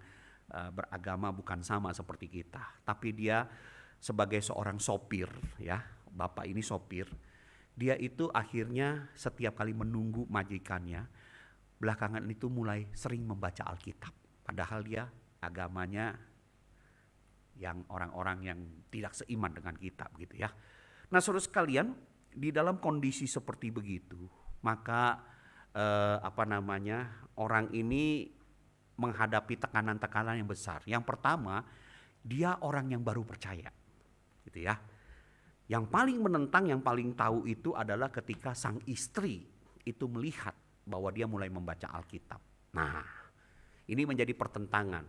[SPEAKER 1] beragama bukan sama seperti kita. Tapi dia sebagai seorang sopir, ya, bapak ini sopir. Dia itu akhirnya setiap kali menunggu majikannya, belakangan itu mulai sering membaca Alkitab. Padahal dia agamanya yang orang-orang yang tidak seiman dengan kita gitu ya. Nah saudara sekalian, di dalam kondisi seperti begitu, maka orang ini menghadapi tekanan-tekanan yang besar. Yang pertama, dia orang yang baru percaya gitu ya. Yang paling menentang, yang paling tahu itu adalah ketika sang istri itu melihat bahwa dia mulai membaca Alkitab. Nah, ini menjadi pertentangan.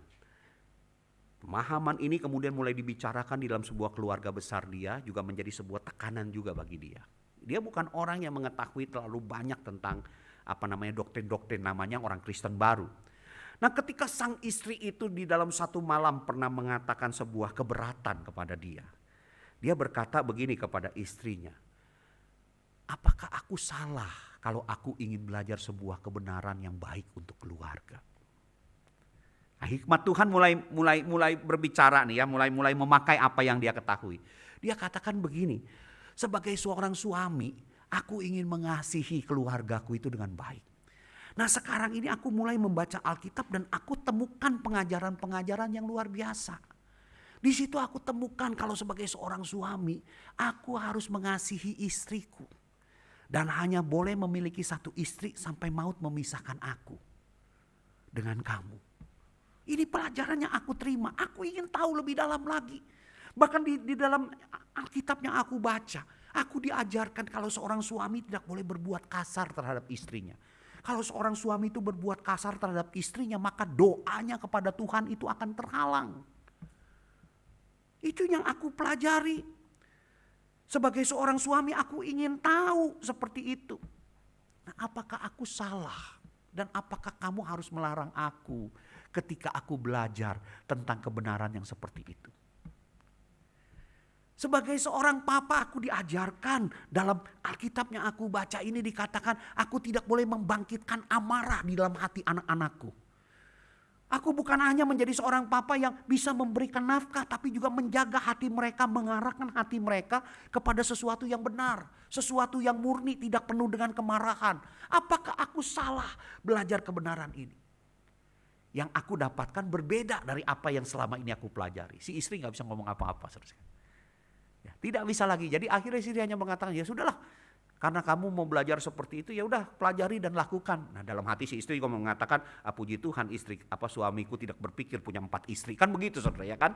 [SPEAKER 1] Pemahaman ini kemudian mulai dibicarakan di dalam sebuah keluarga besar dia, juga menjadi sebuah tekanan juga bagi dia. Dia bukan orang yang mengetahui terlalu banyak tentang doktrin-doktrin, namanya orang Kristen baru. Nah, ketika sang istri itu di dalam satu malam pernah mengatakan sebuah keberatan kepada dia. Dia berkata begini kepada istrinya, apakah aku salah kalau aku ingin belajar sebuah kebenaran yang baik untuk keluarga? Nah, hikmat Tuhan mulai berbicara nih ya, mulai memakai apa yang dia ketahui. Dia katakan begini, sebagai seorang suami, aku ingin mengasihi keluargaku itu dengan baik. Nah sekarang ini aku mulai membaca Alkitab dan aku temukan pengajaran-pengajaran yang luar biasa. Di situ aku temukan kalau sebagai seorang suami, aku harus mengasihi istriku. Dan hanya boleh memiliki satu istri sampai maut memisahkan aku dengan kamu. Ini pelajaran yang aku terima, aku ingin tahu lebih dalam lagi. Bahkan di dalam Alkitab yang aku baca, aku diajarkan kalau seorang suami tidak boleh berbuat kasar terhadap istrinya. Kalau seorang suami itu berbuat kasar terhadap istrinya, maka doanya kepada Tuhan itu akan terhalang. Itu yang aku pelajari. Sebagai seorang suami aku ingin tahu seperti itu. Nah, apakah aku salah? Dan apakah kamu harus melarang aku ketika aku belajar tentang kebenaran yang seperti itu? Sebagai seorang papa aku diajarkan dalam Alkitab yang aku baca ini dikatakan aku tidak boleh membangkitkan amarah di dalam hati anak-anakku. Aku bukan hanya menjadi seorang papa yang bisa memberikan nafkah, tapi juga menjaga hati mereka, mengarahkan hati mereka kepada sesuatu yang benar, sesuatu yang murni, tidak penuh dengan kemarahan. Apakah aku salah belajar kebenaran ini? Yang aku dapatkan berbeda dari apa yang selama ini aku pelajari. Si istri gak bisa ngomong apa-apa. Ya, tidak bisa lagi. Jadi akhirnya istri hanya mengatakan, ya sudahlah. Karena kamu mau belajar seperti itu, ya udah pelajari dan lakukan. Nah dalam hati si istri juga mengatakan, puji Tuhan suamiku tidak berpikir punya 4 istri. Kan begitu saudara ya kan?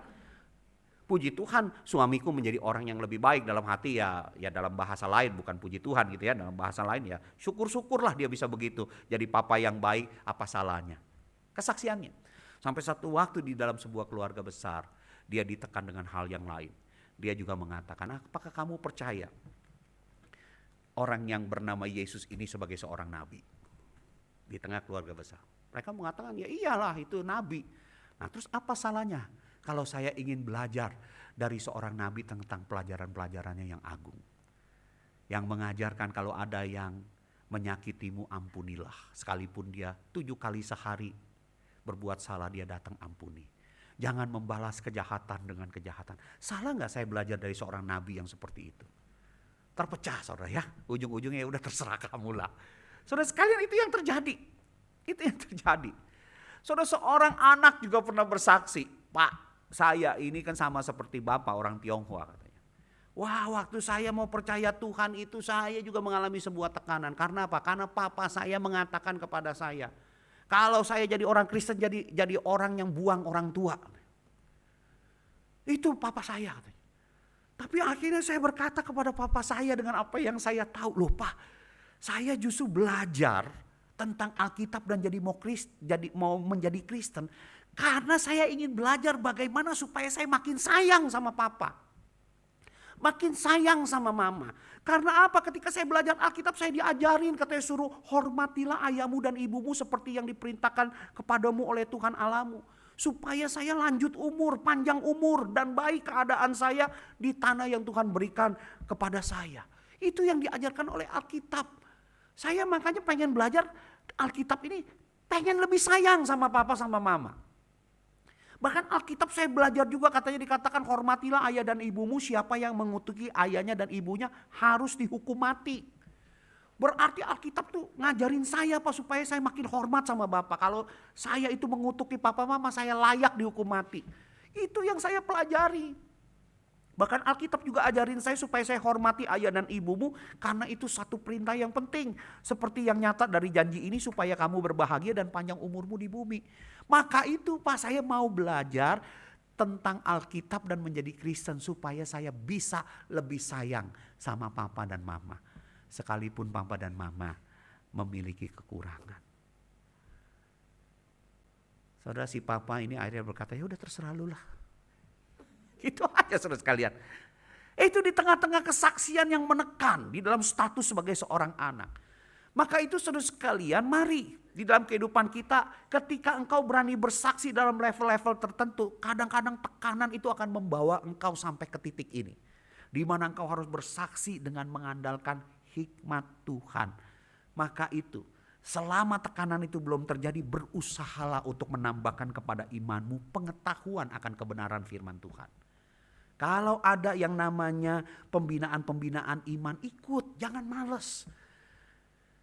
[SPEAKER 1] Puji Tuhan suamiku menjadi orang yang lebih baik dalam hati ya dalam bahasa lain, bukan puji Tuhan gitu ya. Dalam bahasa lain ya syukur-syukurlah dia bisa begitu. Jadi papa yang baik, apa salahnya? Kesaksiannya. Sampai satu waktu di dalam sebuah keluarga besar, dia ditekan dengan hal yang lain. Dia juga mengatakan, apakah kamu percaya orang yang bernama Yesus ini sebagai seorang nabi di tengah keluarga besar? Mereka mengatakan, ya iyalah itu nabi. Nah terus apa salahnya kalau saya ingin belajar dari seorang nabi tentang pelajaran-pelajarannya yang agung. Yang mengajarkan kalau ada yang menyakitimu ampunilah. Sekalipun dia 7 kali sehari berbuat salah, dia datang ampuni. Jangan membalas kejahatan dengan kejahatan. Salah gak saya belajar dari seorang nabi yang seperti itu? Terpecah saudara ya. Ujung-ujungnya udah terserah kamu lah. Saudara sekalian, itu yang terjadi. Itu yang terjadi. Saudara, seorang anak juga pernah bersaksi, Pak, saya ini kan sama seperti bapak orang Tionghoa katanya. Wah, waktu saya mau percaya Tuhan itu saya juga mengalami sebuah tekanan. Karena apa? Karena papa saya mengatakan kepada saya, kalau saya jadi orang Kristen jadi orang yang buang orang tua. Itu papa saya katanya. Tapi akhirnya saya berkata kepada papa saya dengan apa yang saya tahu, loh Pak, saya justru belajar tentang Alkitab dan mau menjadi Kristen karena saya ingin belajar bagaimana supaya saya makin sayang sama papa. Makin sayang sama mama. Karena apa? Ketika saya belajar Alkitab saya diajarin, katanya suruh hormatilah ayahmu dan ibumu seperti yang diperintahkan kepadamu oleh Tuhan Allahmu. Supaya saya lanjut umur, panjang umur dan baik keadaan saya di tanah yang Tuhan berikan kepada saya. Itu yang diajarkan oleh Alkitab. Saya makanya pengen belajar Alkitab ini, pengen lebih sayang sama papa sama mama. Bahkan Alkitab saya belajar juga katanya dikatakan hormatilah ayah dan ibumu, siapa yang mengutuki ayahnya dan ibunya harus dihukum mati. Berarti Alkitab tuh ngajarin saya Pak supaya saya makin hormat sama Bapak. Kalau saya itu mengutuki papa mama saya layak dihukum mati. Itu yang saya pelajari. Bahkan Alkitab juga ajarin saya supaya saya hormati ayah dan ibumu karena itu satu perintah yang penting. Seperti yang nyata dari janji ini supaya kamu berbahagia dan panjang umurmu di bumi. Maka itu Pak saya mau belajar tentang Alkitab dan menjadi Kristen supaya saya bisa lebih sayang sama papa dan mama. Sekalipun papa dan mama memiliki kekurangan. Saudara, si papa ini akhirnya berkata, ya udah terserah lu lah. Itu aja saudara sekalian. Itu di tengah-tengah kesaksian yang menekan di dalam status sebagai seorang anak. Maka itu saudara sekalian, mari di dalam kehidupan kita ketika engkau berani bersaksi dalam level-level tertentu, kadang-kadang tekanan itu akan membawa engkau sampai ke titik ini. Di mana engkau harus bersaksi dengan mengandalkan hikmat Tuhan. Maka itu selama tekanan itu belum terjadi, berusahalah untuk menambahkan kepada imanmu pengetahuan akan kebenaran firman Tuhan. Kalau ada yang namanya pembinaan-pembinaan iman, ikut, jangan males.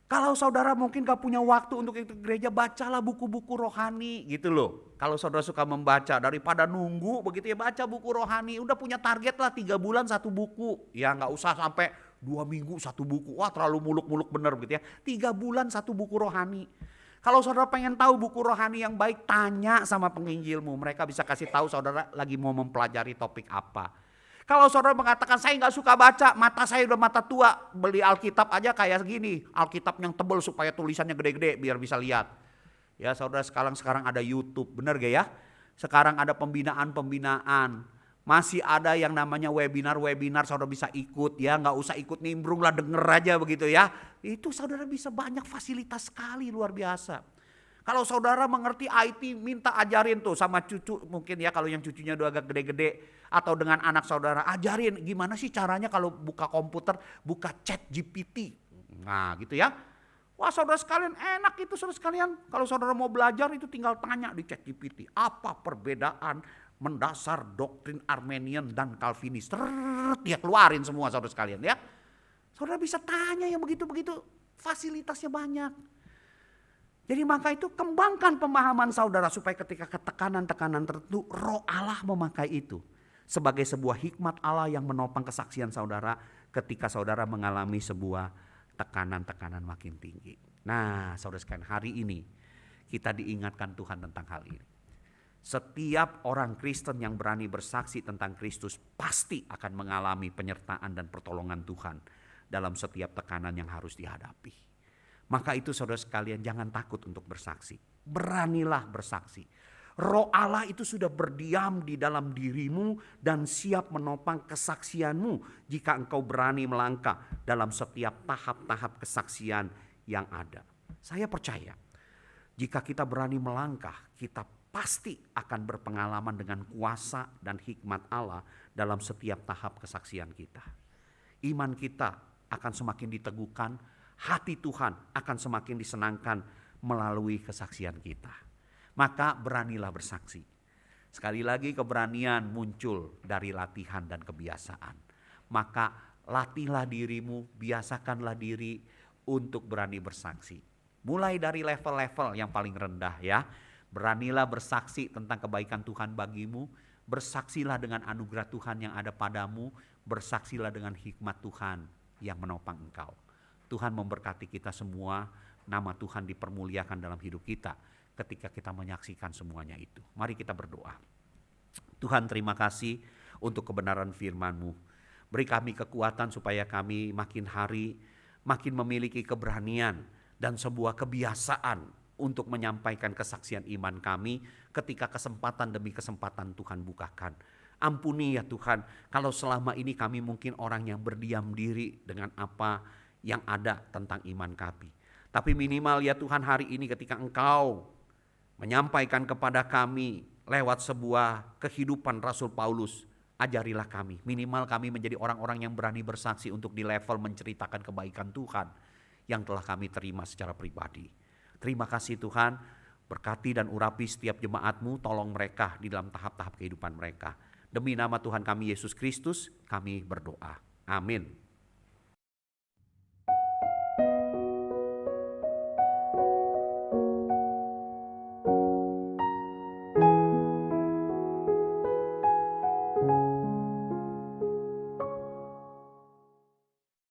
[SPEAKER 1] Kalau saudara mungkin gak punya waktu untuk ikut gereja, bacalah buku-buku rohani gitu loh. Kalau saudara suka membaca, daripada nunggu begitu ya baca buku rohani. Udah punya target lah 3 bulan 1 buku. Ya gak usah sampai 2 minggu 1 buku. Wah terlalu muluk-muluk bener gitu ya. 3 bulan 1 buku rohani. Kalau saudara pengen tahu buku rohani yang baik, tanya sama penginjilmu. Mereka bisa kasih tahu saudara lagi mau mempelajari topik apa. Kalau saudara mengatakan saya gak suka baca, mata saya udah mata tua, beli Alkitab aja kayak gini. Alkitab yang tebal supaya tulisannya gede-gede biar bisa lihat. Ya saudara, sekarang ada YouTube, bener gak ya? Sekarang ada pembinaan-pembinaan. Masih ada yang namanya webinar-webinar, saudara bisa ikut ya. Gak usah ikut nimbrung lah, denger aja begitu ya. Itu saudara bisa banyak fasilitas sekali, luar biasa. Kalau saudara mengerti IT, minta ajarin tuh sama cucu mungkin ya, kalau yang cucunya udah agak gede-gede. Atau dengan anak saudara, ajarin gimana sih caranya kalau buka komputer, buka ChatGPT. Nah gitu ya. Wah saudara sekalian, enak itu saudara sekalian. Kalau saudara mau belajar itu tinggal tanya di ChatGPT. Apa perbedaan mendasar doktrin Armenian dan Calvinis? Dia keluarin semua saudara sekalian ya. Saudara bisa tanya yang begitu-begitu, fasilitasnya banyak. Jadi maka itu kembangkan pemahaman saudara supaya ketika ketekanan-tekanan tertentu, Roh Allah memakai itu sebagai sebuah hikmat Allah yang menopang kesaksian saudara ketika saudara mengalami sebuah tekanan-tekanan makin tinggi. Nah saudara sekalian, hari ini kita diingatkan Tuhan tentang hal ini. Setiap orang Kristen yang berani bersaksi tentang Kristus pasti akan mengalami penyertaan dan pertolongan Tuhan dalam setiap tekanan yang harus dihadapi. Maka itu saudara sekalian, jangan takut untuk bersaksi. Beranilah bersaksi. Roh Allah itu sudah berdiam di dalam dirimu dan siap menopang kesaksianmu jika engkau berani melangkah dalam setiap tahap-tahap kesaksian yang ada. Saya percaya jika kita berani melangkah, kita pasti akan berpengalaman dengan kuasa dan hikmat Allah dalam setiap tahap kesaksian kita. Iman kita akan semakin diteguhkan, hati Tuhan akan semakin disenangkan melalui kesaksian kita. Maka beranilah bersaksi. Sekali lagi, keberanian muncul dari latihan dan kebiasaan. Maka latihlah dirimu, biasakanlah diri untuk berani bersaksi. Mulai dari level-level yang paling rendah ya. Beranilah bersaksi tentang kebaikan Tuhan bagimu. Bersaksilah dengan anugerah Tuhan yang ada padamu. Bersaksilah dengan hikmat Tuhan yang menopang engkau. Tuhan memberkati kita semua. Nama Tuhan dipermuliakan dalam hidup kita ketika kita menyaksikan semuanya itu. Mari kita berdoa. Tuhan, terima kasih untuk kebenaran firman-Mu. Beri kami kekuatan supaya kami makin hari makin memiliki keberanian dan sebuah kebiasaan untuk menyampaikan kesaksian iman kami ketika kesempatan demi kesempatan Tuhan bukakan. Ampuni ya Tuhan, kalau selama ini kami mungkin orang yang berdiam diri dengan apa yang ada tentang iman kami. Tapi minimal ya Tuhan, hari ini ketika Engkau menyampaikan kepada kami lewat sebuah kehidupan Rasul Paulus, ajarilah kami. Minimal kami menjadi orang-orang yang berani bersaksi untuk di level menceritakan kebaikan Tuhan yang telah kami terima secara pribadi. Terima kasih Tuhan, berkati dan urapi setiap jemaat-Mu, tolong mereka di dalam tahap-tahap kehidupan mereka. Demi nama Tuhan kami Yesus Kristus, kami berdoa. Amin.